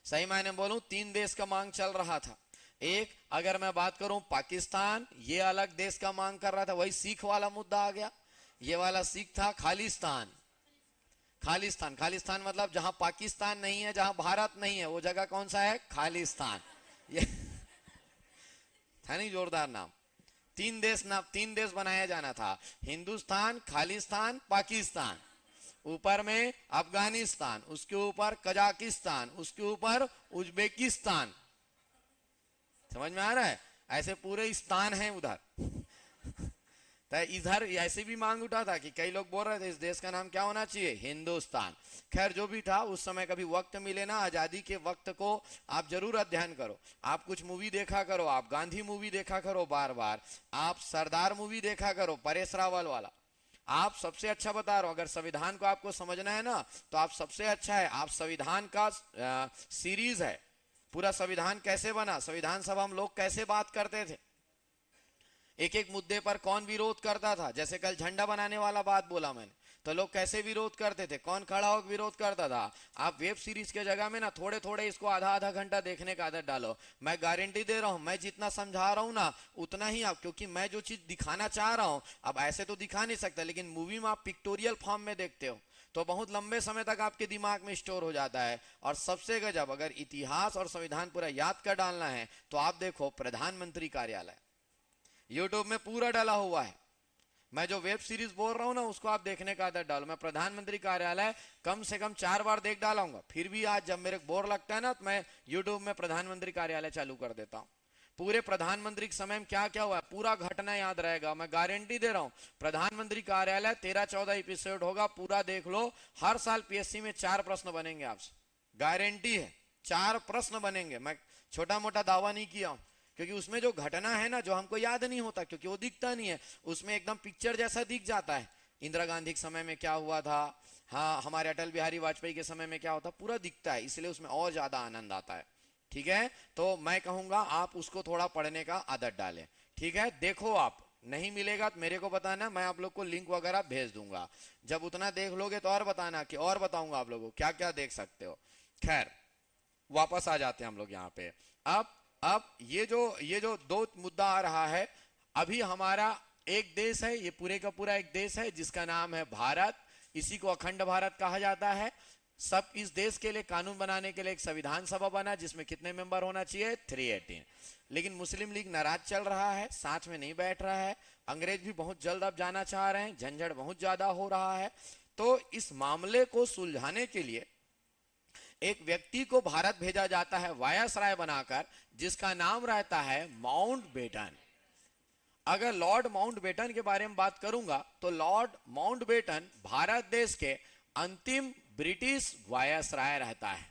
सही मायने बोलूं 3 देश का मांग चल रहा था। एक, अगर मैं बात करूं पाकिस्तान, ये अलग देश का मांग कर रहा था, वही सिख वाला मुद्दा आ गया। ये वाला सिख था खालिस्तान। खालिस्तान, खालिस्तान मतलब जहां पाकिस्तान नहीं है, जहां भारत नहीं है, वो जगह कौन सा है? खालिस्तान। ये था नहीं जोरदार नाम? 3 देश बनाया जाना था, हिंदुस्तान, खालिस्तान, पाकिस्तान, ऊपर में अफगानिस्तान, उसके ऊपर कजाकिस्तान, उसके ऊपर उज्बेकिस्तान। समझ में आ रहा है? ऐसे पूरे स्थान हैं उधर। तो इधर ऐसे भी मांग उठा था कि कई लोग बोल रहे थे इस देश का नाम क्या होना चाहिए? हिंदुस्तान। खैर जो भी था, उस समय कभी वक्त मिले ना, आजादी के वक्त को आप जरूर अध्ययन करो, आप कुछ मूवी देखा करो, आप गांधी मूवी देखा करो बार बार, आप सरदार मूवी देखा करो, परेश रावल वाला। आप सबसे अच्छा बता रहा हूं, अगर संविधान को आपको समझना है ना, तो आप सबसे अच्छा है आप संविधान का सीरीज है, पूरा संविधान कैसे बना, संविधान सभा हम लोग कैसे बात करते थे, एक एक मुद्दे पर कौन विरोध करता था। जैसे कल झंडा बनाने वाला बात बोला मैंने, तो लोग कैसे विरोध करते थे, कौन खड़ा होकर विरोध करता था। आप वेब सीरीज के जगह में ना थोड़े थोड़े इसको आधा आधा घंटा देखने का आदत डालो। मैं गारंटी दे रहा हूं, मैं जितना समझा रहा हूं ना उतना ही आप, क्योंकि मैं जो चीज दिखाना चाह रहा हूं, अब ऐसे तो दिखा नहीं सकता, लेकिन मूवी में आप पिक्टोरियल फॉर्म में देखते हो तो बहुत लंबे समय तक आपके दिमाग में स्टोर हो जाता है। और सबसे गजब, अगर इतिहास और संविधान पूरा याद कर डालना है तो आप देखो प्रधानमंत्री कार्यालय यूट्यूब में पूरा डाला हुआ है। मैं जो वेब सीरीज बोल रहा हूं ना उसको आप देखने का आदत डालो। मैं प्रधानमंत्री कार्यालय कम से कम 4 बार देख डालाऊंगा, फिर भी आज जब मेरे बोर लगता है ना तो मैं यूट्यूब में प्रधानमंत्री कार्यालय चालू कर देता हूं। पूरे प्रधानमंत्री के समय में क्या क्या हुआ पूरा घटना याद रहेगा, मैं गारंटी दे रहा हूं। प्रधानमंत्री कार्यालय 13-14 एपिसोड होगा, पूरा देख लो। हर साल पीएससी में 4 प्रश्न बनेंगे आपसे, गारंटी है 4 प्रश्न बनेंगे। मैं छोटा मोटा दावा नहीं किया हूं, क्योंकि उसमें जो घटना है ना जो हमको याद नहीं होता, क्योंकि वो दिखता नहीं है, उसमें एकदम पिक्चर जैसा दिख जाता है। इंदिरा गांधी के समय में क्या हुआ था, हाँ हमारे अटल बिहारी वाजपेयी के समय में क्या होता, पूरा दिखता है, इसलिए उसमें और ज्यादा आनंद आता है। ठीक है, तो मैं कहूंगा आप उसको थोड़ा पढ़ने का आदत डालें। ठीक है, देखो आप नहीं मिलेगा तो मेरे को बताना, मैं आप लोग को लिंक वगैरह भेज दूंगा। जब उतना देख लोगे तो और बताना कि और बताऊंगा आप लोगों को क्या क्या देख सकते हो। खैर वापस आ जाते हैं हम लोग यहाँ पे। अब ये जो 2 मुद्दा आ रहा है, अभी हमारा एक देश है, ये पूरे का पूरा एक देश है जिसका नाम है भारत, इसी को अखंड भारत कहा जाता है। सब इस देश के लिए कानून बनाने के लिए एक संविधान सभा बना जिसमें कितने मेंबर होना चाहिए? 318। लेकिन मुस्लिम लीग नाराज चल रहा है, साथ में नहीं बैठ रहा है, अंग्रेज भी बहुत जल्द अब जाना चाह रहे हैं, झंझट बहुत ज्यादा हो रहा है। तो इस मामले को सुलझाने के लिए एक व्यक्ति को भारत भेजा जाता है वायसराय बनाकर, जिसका नाम रहता है माउंटबेटन। अगर लॉर्ड माउंटबेटन के बारे में बात करूंगा तो लॉर्ड माउंटबेटन भारत देश के अंतिम ब्रिटिश वायसराय रहता है,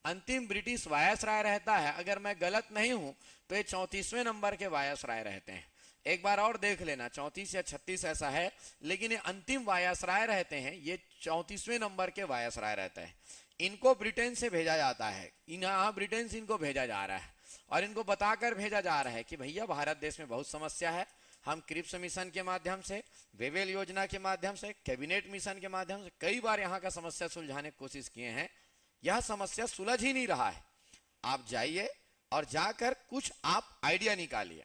अंतिम ब्रिटिश वायसराय रहता है। अगर मैं गलत नहीं हूं तो ये 34वें नंबर के वायसराय रहते हैं। एक बार और देख लेना, 34 या 36 ऐसा है, लेकिन ये अंतिम वायसराय रहते हैं, ये 34वें नंबर के वायसराय रहते हैं। इनको ब्रिटेन से भेजा जाता है, यहाँ ब्रिटेन से इनको भेजा जा रहा है और इनको बताकर भेजा जा रहा है कि भैया भारत देश में बहुत समस्या है, हम क्रिप्स मिशन के माध्यम से, वेवेल योजना के माध्यम से, कैबिनेट मिशन के माध्यम से कई बार यहाँ का समस्या सुलझाने की कोशिश किए हैं, यह समस्या सुलझ ही नहीं रहा है। आप जाइए और जाकर कुछ आप आइडिया निकालिए।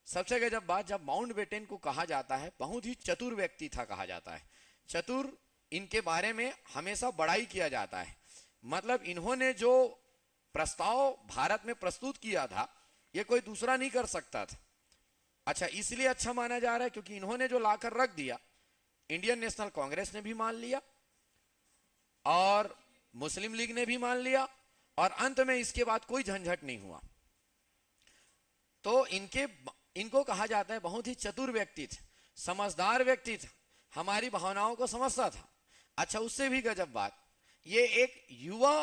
सबसे गजब बात, जब माउंटबेटन को कहा जाता है बहुत ही चतुर व्यक्ति था कहा जाता है, चतुर, इनके बारे में हमेशा बड़ाई किया जाता है। मतलब इन्होंने जो प्रस्ताव भारत में प्रस्तुत किया था, ये कोई दूसरा नहीं कर सकता था। अच्छा, इसलिए अच्छा माना जा रहा है क्योंकि इन्होंने जो लाकर रख दिया, इंडियन नेशनल कांग्रेस ने भी मान लिया और मुस्लिम लीग ने भी मान लिया, और अंत में इसके बाद कोई झंझट नहीं हुआ। तो इनको कहा जाता है बहुत ही चतुर व्यक्ति थे, समझदार व्यक्ति था, हमारी भावनाओं को समझता था। अच्छा, उससे भी गजब बात, ये एक युवा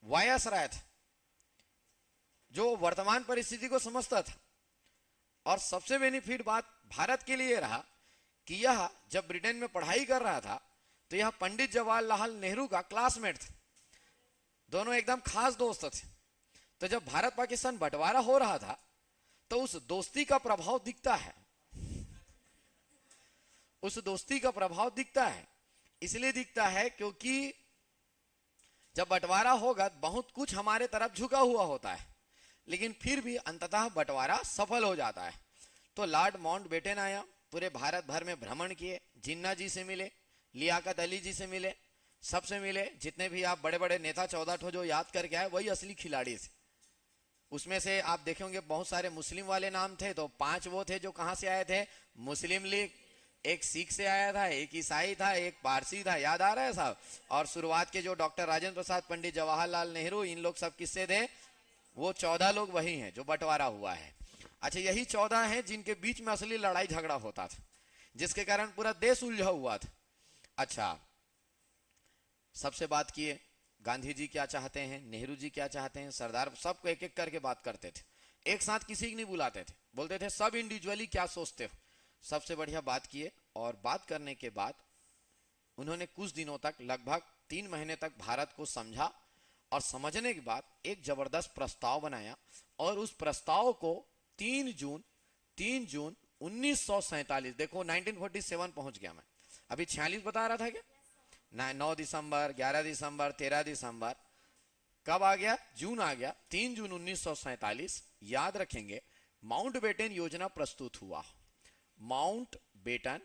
वायसराय था जो वर्तमान परिस्थिति को समझता था। और सबसे बेनिफिट बात भारत के लिए रहा कि यह जब ब्रिटेन में पढ़ाई कर रहा था तो यह पंडित जवाहरलाल नेहरू का क्लासमेट था, दोनों एकदम खास दोस्त थे। तो जब भारत पाकिस्तान बंटवारा हो रहा था तो उस दोस्ती का प्रभाव दिखता है, उस दोस्ती का प्रभाव दिखता है। इसलिए दिखता है क्योंकि जब बंटवारा होगा बहुत कुछ हमारे तरफ झुका हुआ होता है, लेकिन फिर भी अंततः बंटवारा सफल हो जाता है। तो लॉर्ड माउंटबेटन आया, पूरे भारत भर में भ्रमण किए, जिन्ना जी से मिले, लियाकत अली जी से मिले, सबसे मिले। जितने भी आप बड़े बड़े नेता 14 ठो जो याद करके आए वही असली खिलाड़ी थे। उसमें से आप देखेंगे बहुत सारे मुस्लिम वाले नाम थे, तो 5 वो थे जो कहां से आए थे, मुस्लिम लीग, एक सिख से आया था, एक ईसाई था, एक पारसी था, याद आ रहा है साहब। और शुरुआत के जो डॉक्टर राजेंद्र प्रसाद, पंडित जवाहरलाल नेहरू, इन लोग सब किससे थे, वो 14 लोग वही हैं जो बंटवारा हुआ है। अच्छा, यही 14 हैं जिनके बीच में असली लड़ाई झगड़ा होता था, जिसके कारण पूरा देश उलझा हुआ था। अच्छा, सबसे बात किए, गांधी जी क्या चाहते हैं, नेहरू जी क्या चाहते हैं, सरदार, सबको एक एक करके बात करते थे, एक साथ किसी को नहीं बुलाते थे, बोलते थे सब इंडिविजुअली क्या सोचते हो। सबसे बढ़िया बात किए, और बात करने के बाद उन्होंने कुछ दिनों तक, लगभग 3 महीने तक भारत को समझा, और समझने के बाद एक जबरदस्त प्रस्ताव बनाया। और उस प्रस्ताव को 3 जून 1947, देखो 1947 पहुंच गया मैं, अभी 46 बता रहा था क्या, 9 दिसंबर, 11 दिसंबर, 13 दिसंबर, कब आ गया, जून आ गया, 3 जून 1947। याद रखेंगे, माउंटबेटन योजना प्रस्तुत हुआ, माउंटबेटन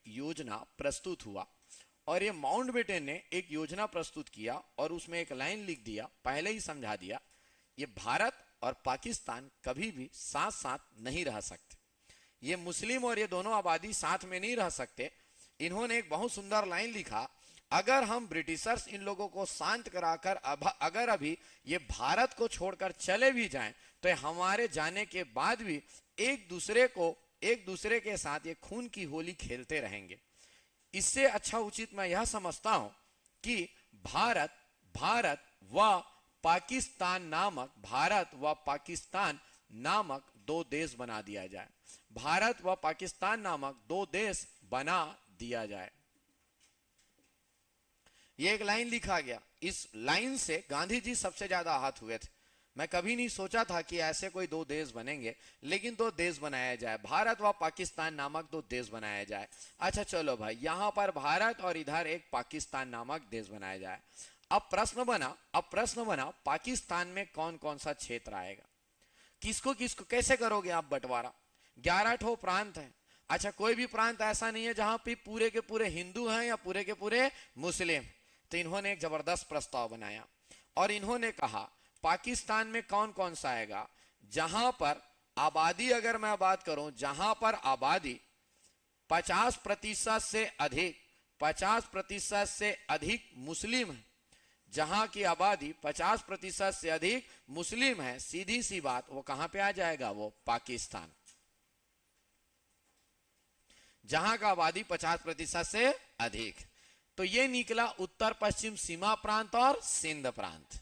योजना प्रस्तुत हुआ। और ये माउंटबेटन ने एक योजना प्रस्तुत किया और उसमें एक लाइन लिख दिया, पहले ही समझा दिया, ये भारत और पाकिस्तान कभी भी साथ साथ नहीं रह सकते, ये मुस्लिम और ये दोनों आबादी साथ में नहीं रह सकते। इन्होंने एक बहुत सुंदर लाइन लिखा, अगर हम ब्रिटिशर्स इन लोगों को शांत कराकर अगर अभी ये भारत को छोड़कर चले भी जाएं तो हमारे जाने के बाद भी एक दूसरे के साथ ये खून की होली खेलते रहेंगे। इससे अच्छा उचित मैं यह समझता हूं कि भारत व पाकिस्तान नामक 2 देश बना दिया जाए, भारत व पाकिस्तान नामक 2 देश बना दिया जाए। ये एक लाइन लिखा गया, इस लाइन से गांधी जी सबसे ज्यादा आहत हुए थे। मैं कभी नहीं सोचा था कि ऐसे कोई 2 देश बनेंगे, लेकिन 2 देश बनाया जाए, भारत व पाकिस्तान नामक 2 देश बनाया जाए। अच्छा चलो भाई, यहां पर भारत और इधर एक पाकिस्तान नामक देश बनाया जाए। अब प्रश्न बना पाकिस्तान में कौन कौन सा क्षेत्र आएगा, किसको किसको कैसे करोगे आप बंटवारा, 11 ठो प्रांत है। अच्छा, कोई भी प्रांत ऐसा नहीं है जहां पे पूरे के पूरे हिंदू हैं या पूरे के पूरे मुस्लिम। तो इन्होंने एक जबरदस्त प्रस्ताव बनाया और इन्होंने कहा पाकिस्तान में कौन कौन सा आएगा, जहां पर आबादी, अगर मैं बात करूं, जहां पर आबादी 50% से अधिक मुस्लिम है, जहां की आबादी 50% से अधिक मुस्लिम है, सीधी सी बात, वो कहां पे आ जाएगा, वो पाकिस्तान। जहां का आबादी 50% से अधिक, तो ये निकला उत्तर पश्चिम सीमा प्रांत और सिंध प्रांत।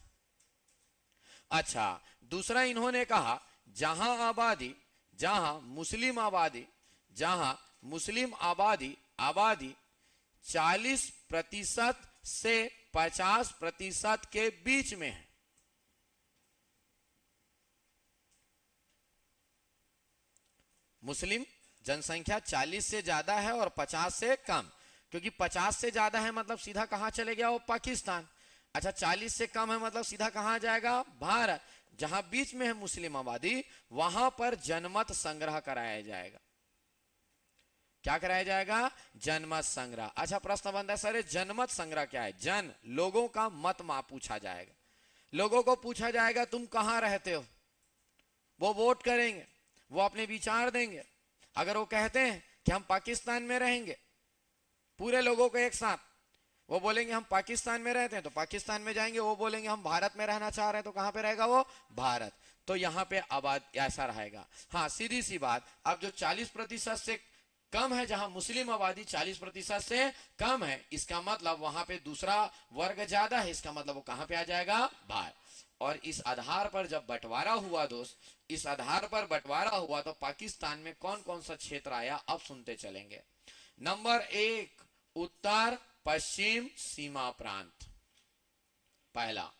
अच्छा, दूसरा इन्होंने कहा जहां मुस्लिम आबादी 40% से 50% के बीच में है। मुस्लिम जनसंख्या 40 से ज्यादा है और 50 से कम, क्योंकि 50 से ज्यादा है मतलब सीधा कहां चले गया, वो पाकिस्तान। अच्छा, 40 से कम है मतलब सीधा कहां जाएगा, भारत। जहां बीच में है मुस्लिम आबादी, वहां पर जनमत संग्रह कराया जाएगा। क्या कराया जाएगा, जनमत संग्रह। अच्छा, प्रश्न बनता है सर जनमत संग्रह क्या है, लोगों का मत पूछा जाएगा। लोगों को पूछा जाएगा तुम कहां रहते हो, वो वोट करेंगे, वो अपने विचार देंगे। अगर वो कहते हैं कि हम पाकिस्तान में रहेंगे, पूरे लोगों को एक साथ, वो बोलेंगे हम पाकिस्तान में रहते हैं तो पाकिस्तान में जाएंगे, वो बोलेंगे हम भारत में रहना चाह रहे हैं तो कहां पे रहेगा वो, भारत। तो यहाँ पे आबाद ऐसा रहेगा। हाँ, सीधी सी बात, अब जो 40% से कम है, जहां मुस्लिम आबादी 40% से कम है, इसका मतलब वहां पे दूसरा वर्ग ज्यादा है, इसका मतलब वो कहां पे आ जाएगा, बाहर। और इस आधार पर जब बंटवारा हुआ दोस्त, इस आधार पर बंटवारा हुआ तो पाकिस्तान में कौन कौन सा क्षेत्र आया, अब सुनते चलेंगे। नंबर 1, उत्तर पश्चिम सीमा प्रांत, पहला।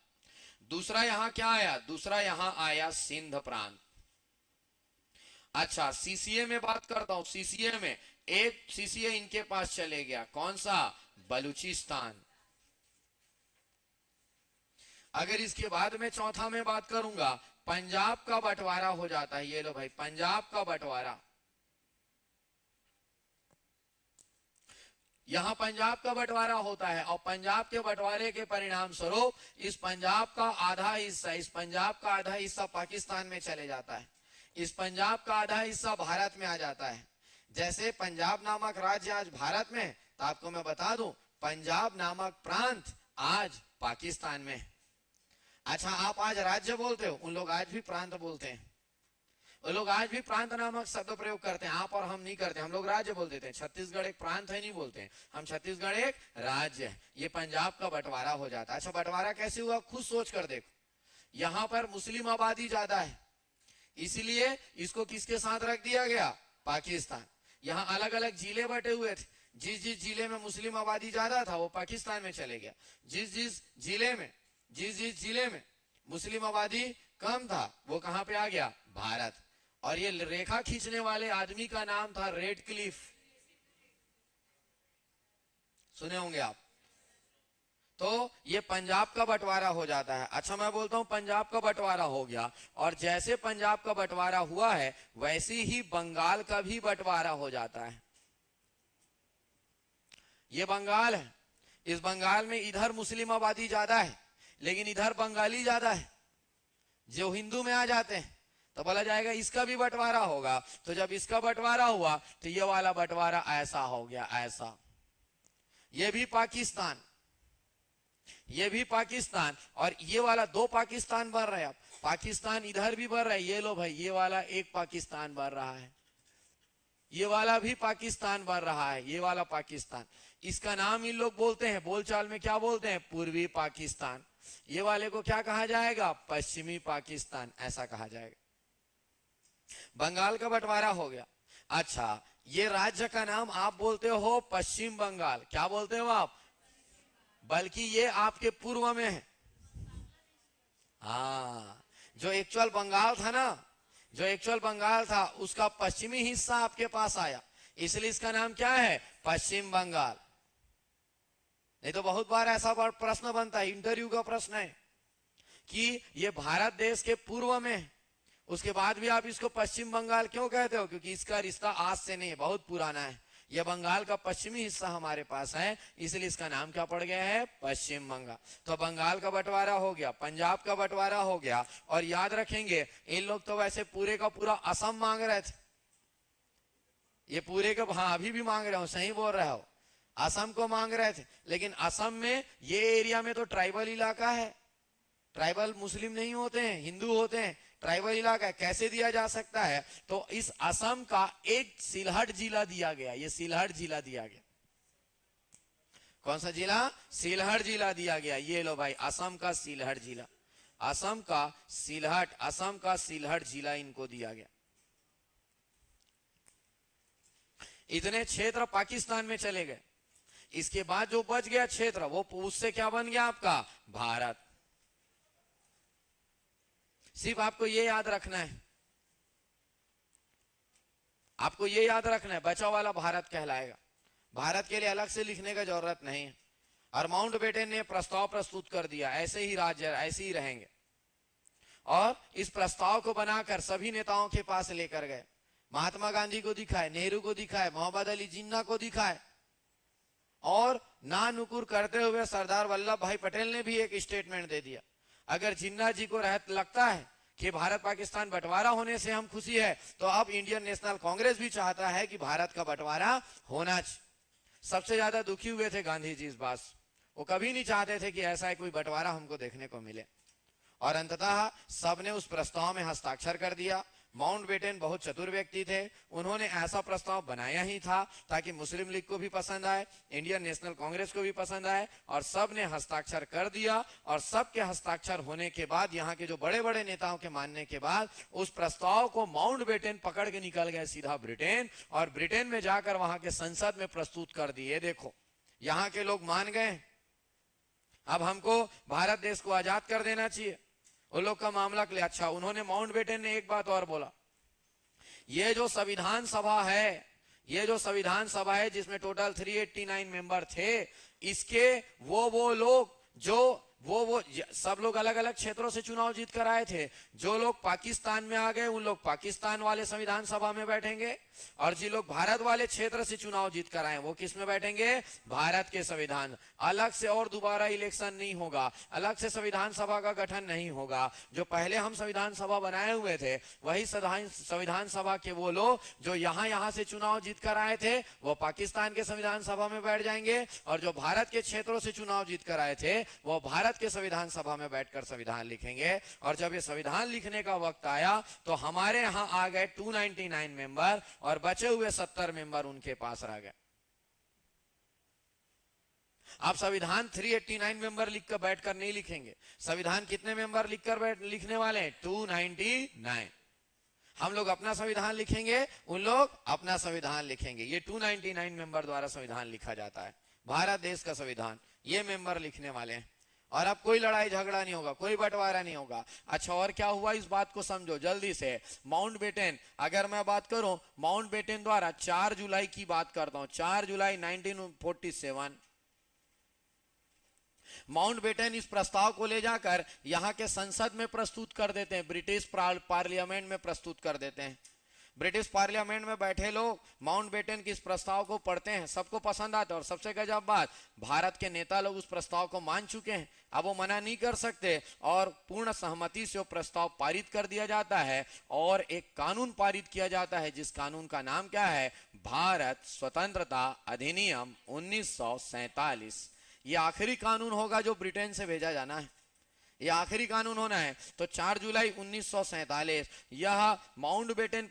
दूसरा यहां क्या आया, दूसरा यहां आया सिंध प्रांत। अच्छा, सीसीए में बात करता हूं, सीसीए में एक सीसीए इनके पास चले गया, कौन सा, बलूचिस्तान। अगर इसके बाद में चौथा में बात करूंगा, पंजाब का बंटवारा हो जाता है। ये लो भाई, पंजाब का बंटवारा, यहां पंजाब का बंटवारा होता है और पंजाब के बंटवारे के परिणाम स्वरूप इस पंजाब का आधा हिस्सा, इस पंजाब का आधा हिस्सा पाकिस्तान में चले जाता है, इस पंजाब का आधा हिस्सा भारत में आ जाता है। जैसे पंजाब नामक राज्य आज भारत में, तो आपको मैं बता दूं, पंजाब नामक प्रांत आज पाकिस्तान में। अच्छा, आप आज राज्य बोलते हो, उन लोग आज भी प्रांत बोलते हैं, वो लोग आज भी प्रांत नामक शब्द प्रयोग करते हैं। आप और हम नहीं करते, हम लोग राज्य बोल देते हैं। छत्तीसगढ़ एक प्रांत है नहीं बोलते हैं हम, छत्तीसगढ़ एक राज्य है। ये पंजाब का बंटवारा हो जाता है। अच्छा, बंटवारा कैसे हुआ, खुद सोच कर देखो। यहां पर मुस्लिम आबादी ज्यादा है, इसलिए इसको किसके साथ रख दिया गया, पाकिस्तान। यहां अलग अलग जिले बटे हुए थे, जिस जिस जिले में मुस्लिम आबादी ज्यादा था वो पाकिस्तान में चले गया, जिस जिस जिले में मुस्लिम आबादी कम था वो कहां पे आ गया, भारत। और ये रेखा खींचने वाले आदमी का नाम था रेड क्लिफ, सुने होंगे आप। तो ये पंजाब का बंटवारा हो जाता है। अच्छा, मैं बोलता हूं पंजाब का बंटवारा हो गया, और जैसे पंजाब का बंटवारा हुआ है वैसे ही बंगाल का भी बंटवारा हो जाता है। ये बंगाल है, इस बंगाल में इधर मुस्लिम आबादी ज्यादा है लेकिन इधर बंगाली ज्यादा है, जो हिंदू में आ जाते हैं तो बोला जाएगा इसका भी बंटवारा होगा। तो जब इसका बंटवारा हुआ तो ये वाला बंटवारा ऐसा हो गया, ऐसा। ये भी पाकिस्तान, ये भी पाकिस्तान, और ये वाला दो पाकिस्तान बन रहे हैं। अब पाकिस्तान इधर भी बन रहा है, ये लो भाई, ये वाला एक पाकिस्तान बन रहा है, ये वाला भी पाकिस्तान बन रहा है, ये वाला पाकिस्तान। इसका नाम इन लोग बोलते हैं, बोलचाल में क्या बोलते हैं, पूर्वी पाकिस्तान। ये वाले को क्या कहा जाएगा, पश्चिमी पाकिस्तान, ऐसा कहा जाएगा। बंगाल का बंटवारा हो गया। अच्छा, ये राज्य का नाम आप बोलते हो पश्चिम बंगाल, क्या बोलते हो आप, बल्कि ये आपके पूर्व में है। हाँ, जो एक्चुअल बंगाल था ना, जो एक्चुअल बंगाल था उसका पश्चिमी हिस्सा आपके पास आया, इसलिए इसका नाम क्या है, पश्चिम बंगाल। नहीं तो बहुत बार ऐसा प्रश्न बनता है, इंटरव्यू का प्रश्न है कि ये भारत देश के पूर्व में है, उसके बाद भी आप इसको पश्चिम बंगाल क्यों कहते हो, क्योंकि इसका रिश्ता आज से नहीं है, बहुत पुराना है। यह बंगाल का पश्चिमी हिस्सा हमारे पास है, इसलिए इसका नाम क्या पड़ गया है, पश्चिम बंगाल। तो बंगाल का बंटवारा हो गया, पंजाब का बंटवारा हो गया, और याद रखेंगे इन लोग तो वैसे पूरे का पूरा असम मांग रहे थे, ये पूरे का, हाँ अभी भी मांग रहे हो, सही बोल रहे हो, असम को मांग रहे थे। लेकिन असम में ये एरिया में तो ट्राइबल इलाका है, ट्राइबल मुस्लिम नहीं होते हैं, हिंदू होते हैं, ट्राइबल इलाका कैसे दिया जा सकता है। तो इस असम का एक सिलहट जिला दिया गया, ये सिलहट जिला दिया गया। कौन सा जिला, सिलहट जिला दिया गया। ये लो भाई, असम का सिलहट जिला, असम का सिलहट, असम का सिलहट जिला इनको दिया गया। इतने क्षेत्र पाकिस्तान में चले गए। इसके बाद जो बच गया क्षेत्र वो उससे क्या बन गया आपका, भारत। सिर्फ आपको ये याद रखना है, आपको ये याद रखना है, बचा वाला भारत कहलाएगा। भारत के लिए अलग से लिखने का जरूरत नहीं है। और माउंटबेटन ने प्रस्ताव प्रस्तुत कर दिया, ऐसे ही राज्य ऐसे ही रहेंगे, और इस प्रस्ताव को बनाकर सभी नेताओं के पास लेकर गए। महात्मा गांधी को दिखाए, नेहरू को दिखाए, मोहम्मद अली जिन्ना को दिखाए, और ना नुकुर करते हुए सरदार वल्लभ भाई पटेल ने भी एक स्टेटमेंट दे दिया। अगर जिन्ना जी को लगता है कि भारत पाकिस्तान बंटवारा होने से हम खुशी है, तो अब इंडियन नेशनल कांग्रेस भी चाहता है कि भारत का बंटवारा होना चाहिए। सबसे ज्यादा दुखी हुए थे गांधी जी इस बात से। वो कभी नहीं चाहते थे कि ऐसा कोई बंटवारा हमको देखने को मिले, और अंततः सबने उस प्रस्ताव में हस्ताक्षर कर दिया। माउंटबेटन बहुत चतुर व्यक्ति थे, उन्होंने ऐसा प्रस्ताव बनाया ही था ताकि मुस्लिम लीग को भी पसंद आए, इंडियन नेशनल कांग्रेस को भी पसंद आए, और सब ने हस्ताक्षर कर दिया। और सबके हस्ताक्षर होने के बाद, यहाँ के जो बड़े बड़े नेताओं के मानने के बाद, उस प्रस्ताव को माउंटबेटन पकड़ के निकल गए सीधा ब्रिटेन, और ब्रिटेन में जाकर वहां के संसद में प्रस्तुत कर दिए। देखो यहाँ के लोग मान गए, अब हमको भारत देश को आजाद कर देना चाहिए। उन लोग का मामला के लिए अच्छा, उन्होंने माउंटबेटन ने एक बात और बोला, ये जो संविधान सभा है, ये जो संविधान सभा है जिसमें टोटल 389 मेंबर थे, इसके वो लोग जो वो सब लोग अलग अलग क्षेत्रों से चुनाव जीत कर आए थे। जो लोग पाकिस्तान में आ गए उन लोग पाकिस्तान वाले संविधान सभा में बैठेंगे, और जो लोग भारत वाले क्षेत्र से चुनाव जीत कर आए वो किस में बैठेंगे? भारत के संविधान। अलग से और दोबारा इलेक्शन नहीं होगा, अलग से संविधान सभा का गठन नहीं होगा। जो पहले हम संविधान सभा बनाए हुए थे, वही संविधान सभा के वो लोग जो यहाँ से चुनाव जीत कर आए थे, वो पाकिस्तान के संविधान सभा में बैठ जाएंगे, और जो भारत के क्षेत्रों से चुनाव जीत कर आए थे वो भारत के संविधान सभा में बैठकर संविधान लिखेंगे। और जब ये संविधान लिखने का वक्त आया तो हमारे यहां आ गए 299 मेंबर, और बचे हुए 70 मेंबर उनके पास रह गए। आप संविधान 389 मेंबर लिखकर बैठकर नहीं लिखेंगे। संविधान कितने मेंबर लिखकर लिखने वाले हैं? 299। हम लोग अपना संविधान लिखेंगे, उन लोग अपना संविधान लिखेंगे। ये 299 मेंबर द्वारा संविधान लिखा जाता है, भारत देश का संविधान। ये मेंबर लिखने वाले हैं, और अब कोई लड़ाई झगड़ा नहीं होगा, कोई बंटवारा नहीं होगा। अच्छा, और क्या हुआ इस बात को समझो जल्दी से। माउंटबेटन, अगर मैं बात करूं माउंटबेटन द्वारा 4 जुलाई की बात करता हूं, 4 जुलाई 1947 माउंटबेटन इस प्रस्ताव को ले जाकर यहां के संसद में प्रस्तुत कर देते हैं, ब्रिटिश पार्लियामेंट में प्रस्तुत कर देते हैं। ब्रिटिश पार्लियामेंट में बैठे लोग माउंटबेटन के इस प्रस्ताव को पढ़ते हैं, सबको पसंद आता है। और सबसे गजब बात, भारत के नेता लोग उस प्रस्ताव को मान चुके हैं, अब वो मना नहीं कर सकते, और पूर्ण सहमति से वो प्रस्ताव पारित कर दिया जाता है, और एक कानून पारित किया जाता है, जिस कानून का नाम क्या है? भारत स्वतंत्रता अधिनियम 1947। ये आखिरी कानून होगा जो ब्रिटेन से भेजा जाना है, ये आखिरी कानून होना है। तो 4 जुलाई 1947 यह माउंटबेटन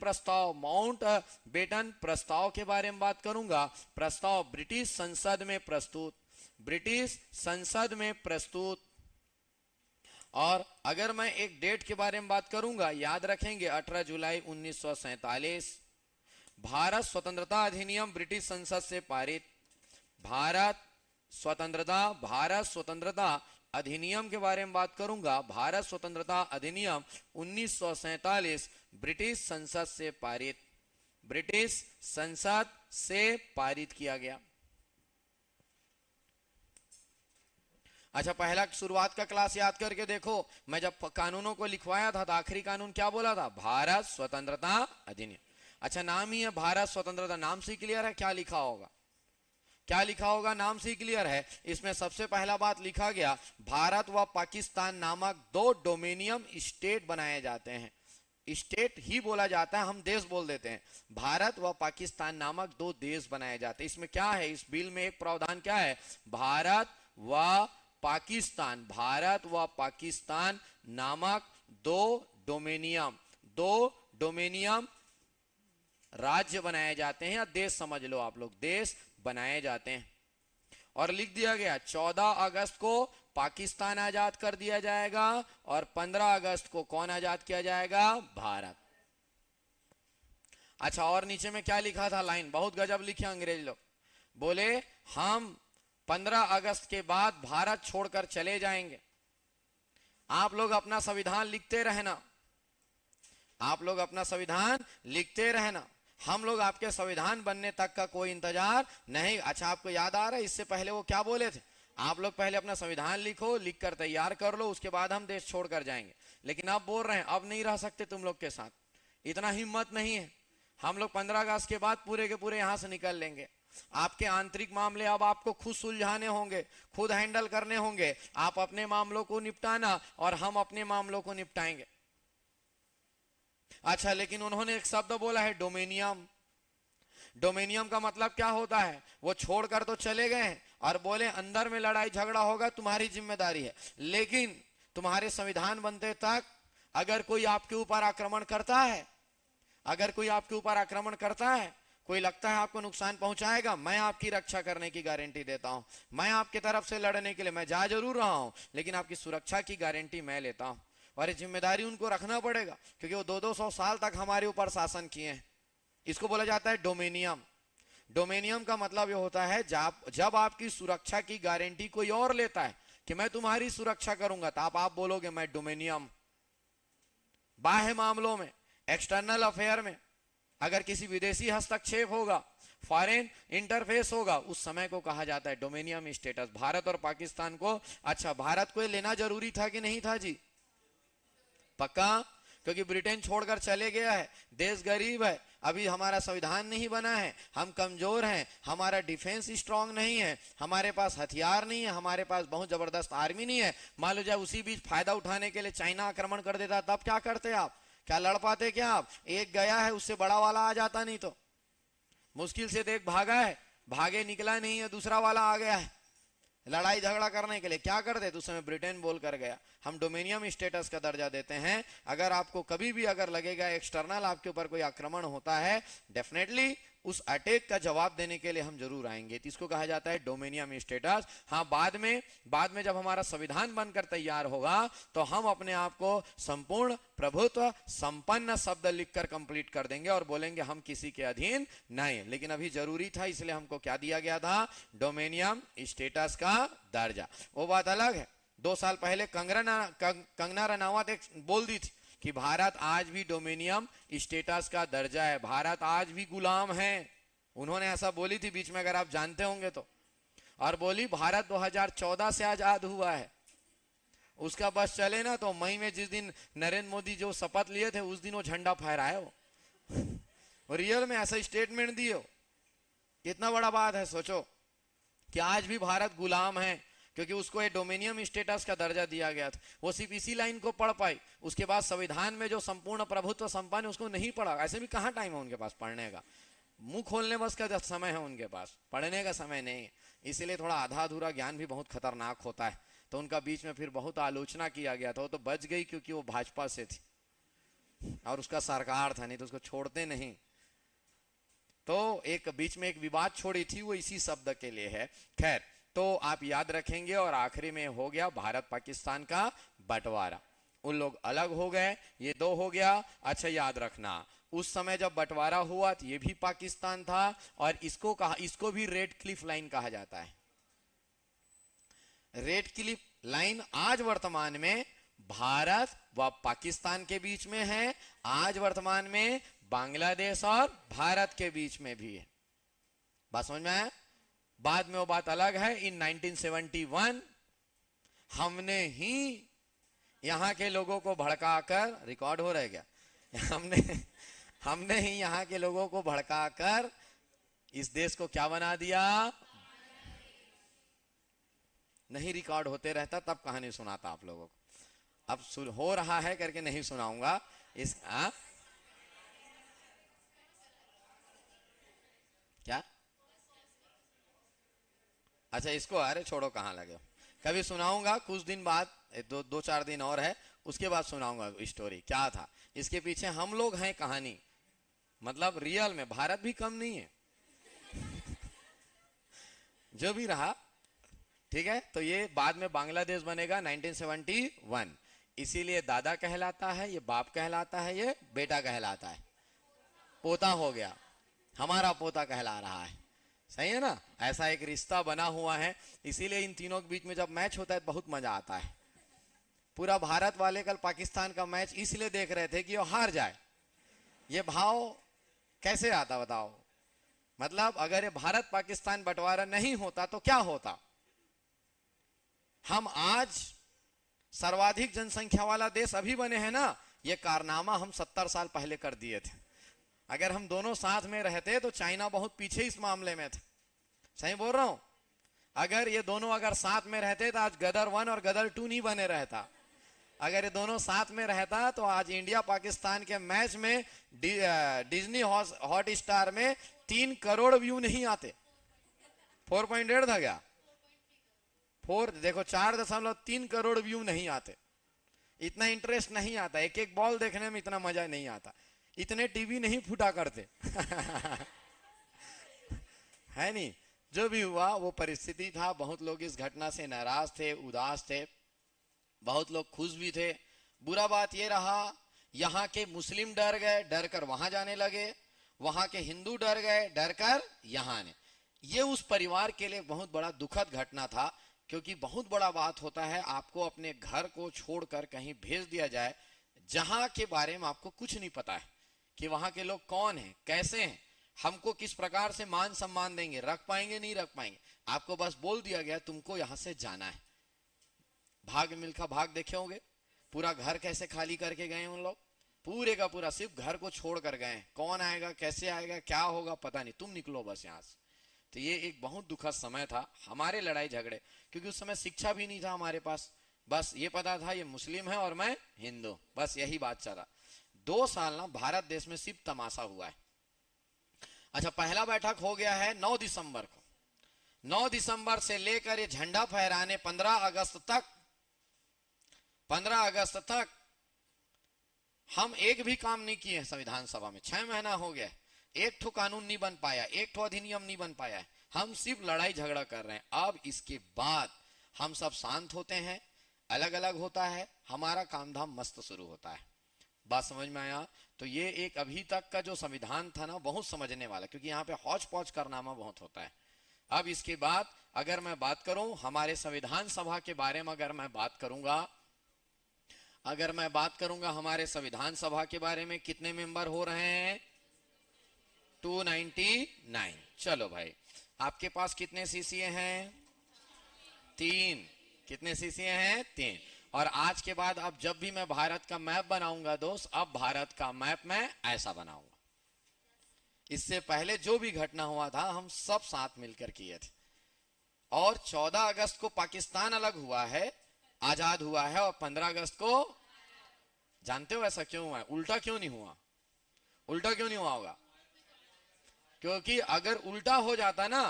प्रस्ताव के बारे में बात करूंगा। प्रस्ताव ब्रिटिश संसद में प्रस्तुत, ब्रिटिश संसद में प्रस्तुत। और अगर मैं एक डेट के बारे में बात करूंगा, याद रखेंगे 18 जुलाई 1947 भारत स्वतंत्रता अधिनियम ब्रिटिश संसद से पारित। भारत स्वतंत्रता अधिनियम के बारे में बात करूंगा। भारत स्वतंत्रता अधिनियम 1947 ब्रिटिश संसद से पारित, ब्रिटिश संसद से पारित किया गया। अच्छा, पहला शुरुआत का क्लास याद करके देखो। मैं जब कानूनों को लिखवाया था तो आखिरी कानून क्या बोला था? भारत स्वतंत्रता अधिनियम। अच्छा, नाम ही है भारत स्वतंत्रता, नाम से क्लियर है क्या लिखा होगा? क्या लिखा होगा? नाम से क्लियर है। इसमें सबसे पहला बात लिखा गया, भारत व पाकिस्तान नामक 2 डोमिनियन स्टेट बनाए जाते हैं। स्टेट ही बोला जाता है, हम देश बोल देते हैं। भारत व पाकिस्तान नामक 2 देश बनाए जाते हैं। इसमें क्या है? इस बिल में एक प्रावधान क्या है? भारत व पाकिस्तान, भारत व पाकिस्तान नामक 2 डोमिनियन राज्य बनाए जाते हैं, या देश समझ लो आप लोग, देश बनाए जाते हैं। और लिख दिया गया 14 अगस्त को पाकिस्तान आजाद कर दिया जाएगा, और 15 अगस्त को कौन आजाद किया जाएगा? भारत। अच्छा, और नीचे में क्या लिखा था? लाइन बहुत गजब लिखे अंग्रेज लोग, बोले हम 15 अगस्त के बाद भारत छोड़कर चले जाएंगे। आप लोग अपना संविधान लिखते रहना, आप लोग अपना संविधान लिखते रहना, हम लोग आपके संविधान बनने तक का कोई इंतजार नहीं। अच्छा, आपको याद आ रहा है इससे पहले वो क्या बोले थे? आप लोग पहले अपना संविधान लिखो, लिखकर तैयार कर लो, उसके बाद हम देश छोड़कर जाएंगे। लेकिन अब बोल रहे हैं अब नहीं रह सकते तुम लोग के साथ, इतना हिम्मत नहीं है। हम लोग 15 अगस्त के बाद पूरे के पूरे यहां से निकल लेंगे। आपके आंतरिक मामले अब आपको खुद सुलझाने होंगे, खुद हैंडल करने होंगे। आप अपने मामलों को निपटाना और हम अपने मामलों को निपटाएंगे। अच्छा, लेकिन उन्होंने एक शब्द बोला है डोमेनियम। डोमेनियम का मतलब क्या होता है? वो छोड़कर तो चले गए और बोले अंदर में लड़ाई झगड़ा होगा, तुम्हारी जिम्मेदारी है, लेकिन तुम्हारे संविधान बनते तक अगर कोई आपके ऊपर आक्रमण करता है, अगर कोई आपके ऊपर आक्रमण करता है, कोई लगता है आपको नुकसान पहुंचाएगा, मैं आपकी रक्षा करने की गारंटी देता हूं। मैं आपकी तरफ से लड़ने के लिए मैं जा जरूर रहा हूं, लेकिन आपकी सुरक्षा की गारंटी मैं लेता हूं। और ये जिम्मेदारी उनको रखना पड़ेगा, क्योंकि वो 200-200 साल तक हमारे ऊपर शासन किए हैं। इसको बोला जाता है डोमेनियम। डोमेनियम का मतलब ये होता है जब आपकी सुरक्षा की गारंटी कोई और लेता है कि मैं तुम्हारी सुरक्षा करूंगा, तो आप बोलोगे मैं डोमेनियम। बाह्य मामलों में, एक्सटर्नल अफेयर में अगर किसी विदेशी हस्तक्षेप होगा, फॉरेन इंटरफेस होगा, उस समय को कहा जाता है डोमेनियम स्टेटस। भारत और पाकिस्तान को, अच्छा भारत को लेना जरूरी था कि नहीं था जी? पक्का? क्योंकि ब्रिटेन छोड़कर चले गया है, देश गरीब है, अभी हमारा संविधान नहीं बना है, हम कमजोर हैं, हमारा डिफेंस स्ट्रांग नहीं है, हमारे पास हथियार नहीं है, हमारे पास बहुत जबरदस्त आर्मी नहीं है। मान लो जाए उसी बीच फायदा उठाने के लिए चाइना आक्रमण कर देता, तब क्या करते आप? क्या लड़ पाते क्या आप? एक गया है, उससे बड़ा वाला आ जाता, नहीं तो मुश्किल से देख भागा है, भागे निकला नहीं है, दूसरा वाला आ गया है लड़ाई झगड़ा करने के लिए। क्या कर दे? उस समय ब्रिटेन बोल कर गया। हम डोमेनियम स्टेटस का दर्जा देते हैं। अगर आपको कभी भी अगर लगेगा एक्सटर्नल आपके ऊपर कोई आक्रमण होता है, डेफिनेटली उस अटैक का जवाब देने के लिए हम जरूर आएंगे। तो इसको कहा जाता है डोमेनियम स्टेटस। हाँ, बाद में जब हमारा संविधान बनकर तैयार होगा तो हम अपने आप को संपूर्ण प्रभुत्व संपन्न शब्द लिखकर कंप्लीट कर देंगे और बोलेंगे हम किसी के अधीन नहीं। लेकिन अभी जरूरी था, इसलिए हमको क्या दिया गया था? डोमेनियम स्टेटस का दर्जा। वो बात अलग है, 2 साल पहले कंगना रनावत एक बोल दी थी कि भारत आज भी डोमेनियम स्टेटस का दर्जा है, भारत आज भी गुलाम है। उन्होंने ऐसा बोली थी बीच में, अगर आप जानते होंगे तो। और बोली भारत 2014 से आजाद हुआ है, उसका बस चले ना तो मई में जिस दिन नरेंद्र मोदी जो शपथ लिए थे उस दिन वो झंडा फहराए वो रियल में ऐसा स्टेटमेंट दिए हो। कितना बड़ा बात है, सोचो कि आज भी भारत गुलाम है क्योंकि उसको ये डोमेनियम स्टेटस का दर्जा दिया गया था। वो सिर्फ इसी लाइन को पढ़ पाई, उसके बाद संविधान में जो संपूर्ण प्रभुत्व संपन्न उसको नहीं पढ़ा। ऐसे भी कहाँ टाइम है उनके पास पढ़ने का, मुंह खोलने बस का समय है उनके पास, पढ़ने का समय नहीं है। इसीलिए थोड़ा आधा अधूरा ज्ञान भी बहुत खतरनाक होता है। तो उनका बीच में फिर बहुत आलोचना किया गया था। वो तो बच गई क्योंकि वो भाजपा से थी और उसका सरकार था, नहीं तो उसको छोड़ते नहीं। तो एक बीच में एक विवाद छोड़ी थी, वो इसी शब्द के लिए है। खैर, तो आप याद रखेंगे। और आखिरी में हो गया भारत पाकिस्तान का बंटवारा, उन लोग अलग हो गए, ये 2 हो गया। अच्छा याद रखना, उस समय जब बंटवारा हुआ तो ये भी पाकिस्तान था और इसको भी रेड क्लिफ लाइन कहा जाता है। रेड क्लिफ लाइन आज वर्तमान में भारत व पाकिस्तान के बीच में है, आज वर्तमान में बांग्लादेश और भारत के बीच में भी है। बात समझ में आया? बाद में वो बात अलग है। इन 1971 हमने ही यहां के लोगों को भड़काकर, रिकॉर्ड हो रहा है क्या? हमने ही यहां के लोगों को भड़काकर इस देश को क्या बना दिया? नहीं रिकॉर्ड होते रहता तब कहानी सुनाता आप लोगों को। अब हो रहा है करके नहीं सुनाऊंगा इस क्या? अच्छा, इसको अरे छोड़ो, कहाँ लगे हो, कभी सुनाऊंगा कुछ दिन बाद, 2-4 दिन और है, उसके बाद सुनाऊंगा स्टोरी क्या था इसके पीछे। हम लोग हैं कहानी, मतलब रियल में भारत भी कम नहीं है जो भी रहा, ठीक है। तो ये बाद में बांग्लादेश बनेगा 1971, इसीलिए दादा कहलाता है, ये बाप कहलाता है, ये बेटा कहलाता है, पोता हो गया, हमारा पोता कहला रहा है। सही है ना? ऐसा एक रिश्ता बना हुआ है। इसीलिए इन तीनों के बीच में जब मैच होता है बहुत मजा आता है। पूरा भारत वाले कल पाकिस्तान का मैच इसलिए देख रहे थे कि वो हार जाए। ये भाव कैसे आता बताओ? मतलब अगर ये भारत पाकिस्तान बंटवारा नहीं होता तो क्या होता? हम आज सर्वाधिक जनसंख्या वाला देश अभी बने हैं ना, ये कारनामा हम 70 साल पहले कर दिए थे। अगर हम दोनों साथ में रहते तो चाइना बहुत पीछे इस मामले में था। सही बोल रहा हूं? अगर ये दोनों अगर साथ में रहते तो आज गदर 1 और गदर 2 नहीं बने रहता। अगर ये दोनों साथ में रहता तो आज इंडिया पाकिस्तान के मैच में डिज्नी हॉट स्टार में 3 करोड़ व्यू नहीं आते। 4.8 था क्या? 4 देखो, 4.3 करोड़ व्यू नहीं आते। इतना इंटरेस्ट नहीं आता, एक एक बॉल देखने में इतना मजा नहीं आता, इतने टीवी नहीं फूटा करते। है नहीं? जो भी हुआ वो परिस्थिति था। बहुत लोग इस घटना से नाराज थे, उदास थे, बहुत लोग खुश भी थे। बुरा बात ये रहा, यहाँ के मुस्लिम डर गए, डर कर वहां जाने लगे, वहां के हिंदू डर गए, डर कर यहाँ आने। ये उस परिवार के लिए बहुत बड़ा दुखद घटना था, क्योंकि बहुत बड़ा बात होता है आपको अपने घर को छोड़कर कहीं भेज दिया जाए जहां के बारे में आपको कुछ नहीं पता है कि वहां के लोग कौन हैं, कैसे हैं, हमको किस प्रकार से मान सम्मान देंगे, रख पाएंगे नहीं रख पाएंगे। आपको बस बोल दिया गया तुमको यहां से जाना है। भाग मिल्खा भाग देखे होंगे, पूरा घर कैसे खाली करके गए उन लोग, पूरे का पूरा सिर्फ घर को छोड़ कर गए। कौन आएगा, कैसे आएगा, क्या होगा पता नहीं, तुम निकलो बस यहां से। तो ये एक बहुत दुखद समय था हमारे लड़ाई झगड़े, क्योंकि उस समय शिक्षा भी नहीं था हमारे पास। बस ये पता था ये मुस्लिम है और मैं हिंदू, बस यही बात चला। 2 साल ना भारत देश में सिर्फ तमाशा हुआ है। अच्छा, पहला बैठक हो गया है 9 दिसंबर को। 9 दिसंबर से लेकर ये झंडा फहराने 15 अगस्त तक, 15 अगस्त तक हम एक भी काम नहीं किए संविधान सभा में। 6 महीना हो गया, एक ठो कानून नहीं बन पाया, एक ठो अधिनियम नहीं बन पाया है। हम सिर्फ लड़ाई झगड़ा कर रहे हैं। अब इसके बाद हम सब शांत होते हैं, अलग अलग होता है, हमारा काम धाम मस्त शुरू होता है। बात समझ में आया? तो ये एक अभी तक का जो संविधान था ना, बहुत समझने वाला, क्योंकि यहाँ पे हौच पौच कारनामा बहुत होता है। अब इसके बाद अगर मैं बात करूं हमारे संविधान सभा के बारे में, अगर मैं बात करूंगा हमारे संविधान सभा के बारे में, कितने मेंबर हो रहे हैं? 299। चलो भाई, आपके पास कितने सीसीए हैं? 3। कितने सीसीए हैं? 3। और आज के बाद अब जब भी मैं भारत का मैप बनाऊंगा दोस्त, अब भारत का मैप मैं ऐसा बनाऊंगा। इससे पहले जो भी घटना हुआ था हम सब साथ मिलकर किए थे। और 14 अगस्त को पाकिस्तान अलग हुआ है, आजाद हुआ है, और 15 अगस्त को जानते हो ऐसा क्यों हुआ है? उल्टा क्यों नहीं हुआ? उल्टा क्यों नहीं हुआ होगा? क्योंकि अगर उल्टा हो जाता ना,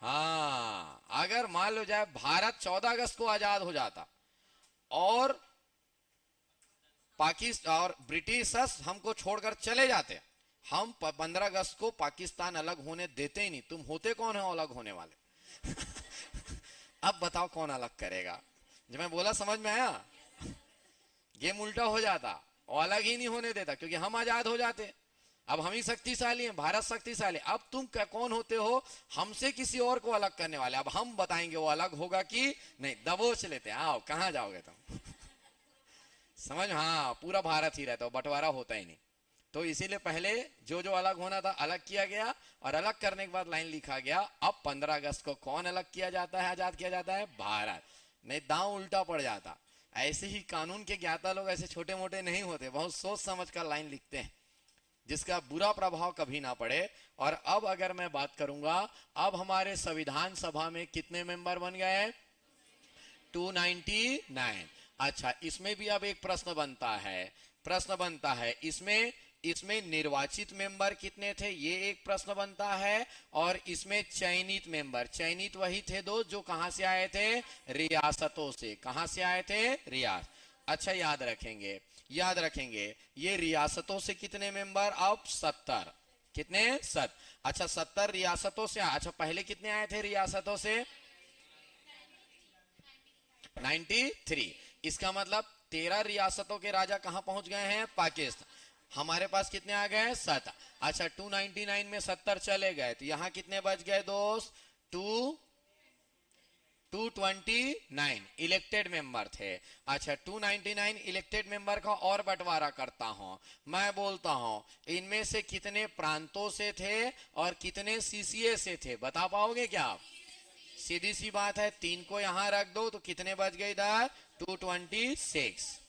हाँ, अगर मान लो जाए भारत 14 अगस्त को आजाद हो जाता और पाकिस्तान और ब्रिटिशर्स हमको छोड़कर चले जाते, हम 15 अगस्त को पाकिस्तान अलग होने देते ही नहीं। तुम होते कौन है अलग होने वाले? अब बताओ कौन अलग करेगा? जब मैं बोला समझ में आया? गेम उल्टा हो जाता, और अलग ही नहीं होने देता, क्योंकि हम आजाद हो जाते। अब हम ही शक्तिशाली हैं, भारत शक्तिशाली। अब तुम कौन होते हो हमसे किसी और को अलग करने वाले? अब हम बताएंगे वो अलग होगा कि नहीं, दबोच लेते। आओ, कहां जाओगे तुम? समझ? हाँ, पूरा भारत ही रहता, बंटवारा होता ही नहीं। तो इसीलिए पहले जो जो अलग होना था अलग किया गया, और अलग करने के बाद लाइन लिखा गया, अब 15 अगस्त को कौन अलग किया जाता है, आजाद किया जाता है? भारत। नहीं, दांव उल्टा पड़ जाता। ऐसे ही कानून के ज्ञाता लोग ऐसे छोटे मोटे नहीं होते, बहुत सोच समझ कर लाइन लिखते हैं, जिसका बुरा प्रभाव कभी ना पड़े। और अब अगर मैं बात करूंगा, अब हमारे संविधान सभा में कितने मेंबर बन गए? 299। अच्छा, इसमें भी अब एक प्रश्न बनता है, इसमें निर्वाचित मेंबर कितने थे, ये एक प्रश्न बनता है। और इसमें चयनित मेंबर, चयनित वही थे दोस्त जो कहां से आए थे? रियासतों से। कहां से आए थे? रियासत। अच्छा, याद रखेंगे ये रियासतों से कितने मेंबर? अब 70। कितने? 7। अच्छा, 70 रियासतों से। अच्छा, पहले कितने आए थे रियासतों से? 93। इसका मतलब 13 रियासतों के राजा कहां पहुंच गए हैं? पाकिस्तान। हमारे पास कितने आ गए? 7। अच्छा, 299 में 70 चले गए, तो यहां कितने बच गए दोस्त? 229 इलेक्टेड मेंबर थे। अच्छा, 299 इलेक्टेड मेंबर का और बंटवारा करता हूं। मैं बोलता हूं इनमें से कितने प्रांतों से थे और कितने सीसीए से थे? बता पाओगे क्या आप? सीधी सी बात है, 3 को यहां रख दो तो कितने बच गए इधर? 226।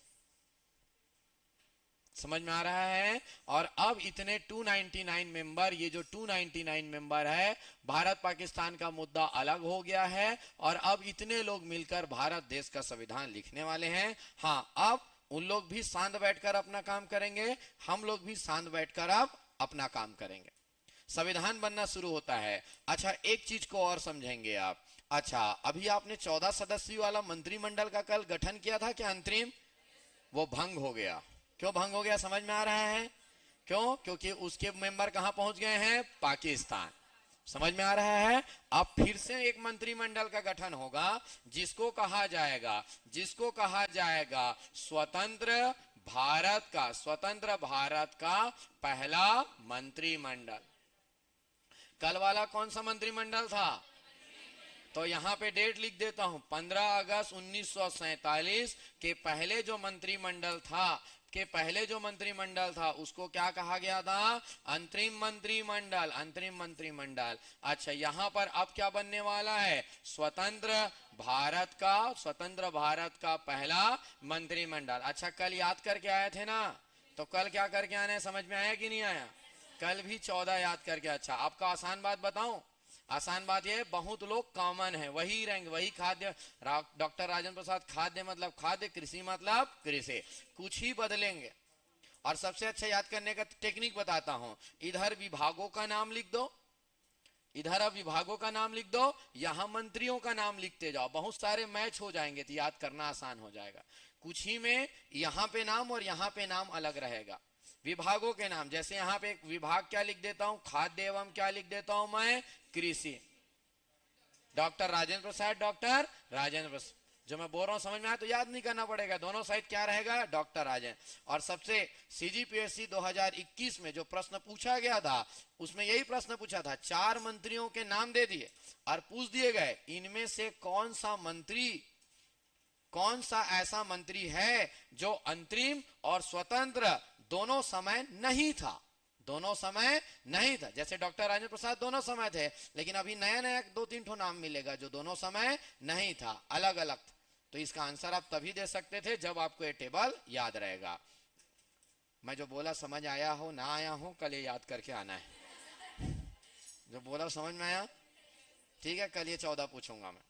समझ में आ रहा है। और अब इतने 299 मेंबर, ये जो 299 मेंबर है, भारत पाकिस्तान का मुद्दा अलग हो गया है और अब इतने लोग मिलकर भारत देश का संविधान लिखने वाले हैं। हाँ, अब उन लोग भी शांत बैठकर अपना काम करेंगे, हम लोग भी शांत बैठकर अब अपना काम करेंगे, संविधान बनना शुरू होता है। अच्छा, एक चीज को और समझेंगे आप। अच्छा, अभी आपने 14 सदस्यों वाला मंत्रिमंडल का कल गठन किया था क्या अंतरिम, वो भंग हो गया। क्यों भंग हो गया समझ में आ रहा है? क्यों? क्योंकि उसके मेंबर कहां पहुंच गए हैं, पाकिस्तान। समझ में आ रहा है? अब फिर से एक मंत्रिमंडल का गठन होगा जिसको कहा जाएगा स्वतंत्र भारत का पहला मंत्रिमंडल। कल वाला कौन सा मंत्रिमंडल था? तो यहाँ पे डेट लिख देता हूं, 15 अगस्त 1947 के पहले जो मंत्रिमंडल था उसको क्या कहा गया था? अंतरिम मंत्रिमंडल। अच्छा, यहाँ पर अब क्या बनने वाला है? स्वतंत्र भारत का पहला मंत्रिमंडल। अच्छा, कल याद करके आए थे ना, तो कल क्या करके आने, समझ में आया कि नहीं आया? कल भी 14 याद करके। अच्छा, आपका आसान बात बताऊं, आसान बात यह, बहुत लोग कॉमन है, वही रहेंगे, वही खाद्य, डॉक्टर राजेंद्र प्रसाद, खाद्य मतलब खाद्य, कृषि मतलब कृषि, कुछ ही बदलेंगे। और सबसे अच्छा याद करने का टेक्निक बताता हूं, इधर विभागों का नाम लिख दो, इधर अब विभागों का नाम लिख दो, यहां मंत्रियों का नाम लिखते जाओ, बहुत सारे मैच हो जाएंगे तो याद करना आसान हो जाएगा। कुछ ही में यहां पे नाम और यहां पे नाम अलग रहेगा। विभागों के नाम, जैसे यहां पे एक विभाग क्या लिख देता हूं, खाद्य एवं क्या लिख देता हूं मैं, कृषि, डॉक्टर राजेंद्र प्रसाद। जो मैं बोल रहा हूं समझ में आया तो याद नहीं करना पड़ेगा, दोनों साइड क्या रहेगा, डॉक्टर राजेंद्र। और सबसे सीजीपीएससी 2021 में जो प्रश्न पूछा गया था उसमें यही प्रश्न पूछा था, 4 मंत्रियों के नाम दे दिए और पूछ दिए गए इनमें से कौन सा ऐसा मंत्री है जो अंतरिम और स्वतंत्र दोनों समय नहीं था। जैसे डॉक्टर राजेंद्र प्रसाद दोनों समय थे, लेकिन अभी नया नया 2-3 ठो नाम मिलेगा जो दोनों समय नहीं था, अलग अलग था। तो इसका आंसर आप तभी दे सकते थे जब आपको ये टेबल याद रहेगा। मैं जो बोला समझ आया हो ना आया हो, कल ये याद करके आना है। जो बोला समझ में आया? ठीक है, कल ये 14 पूछूंगा मैं।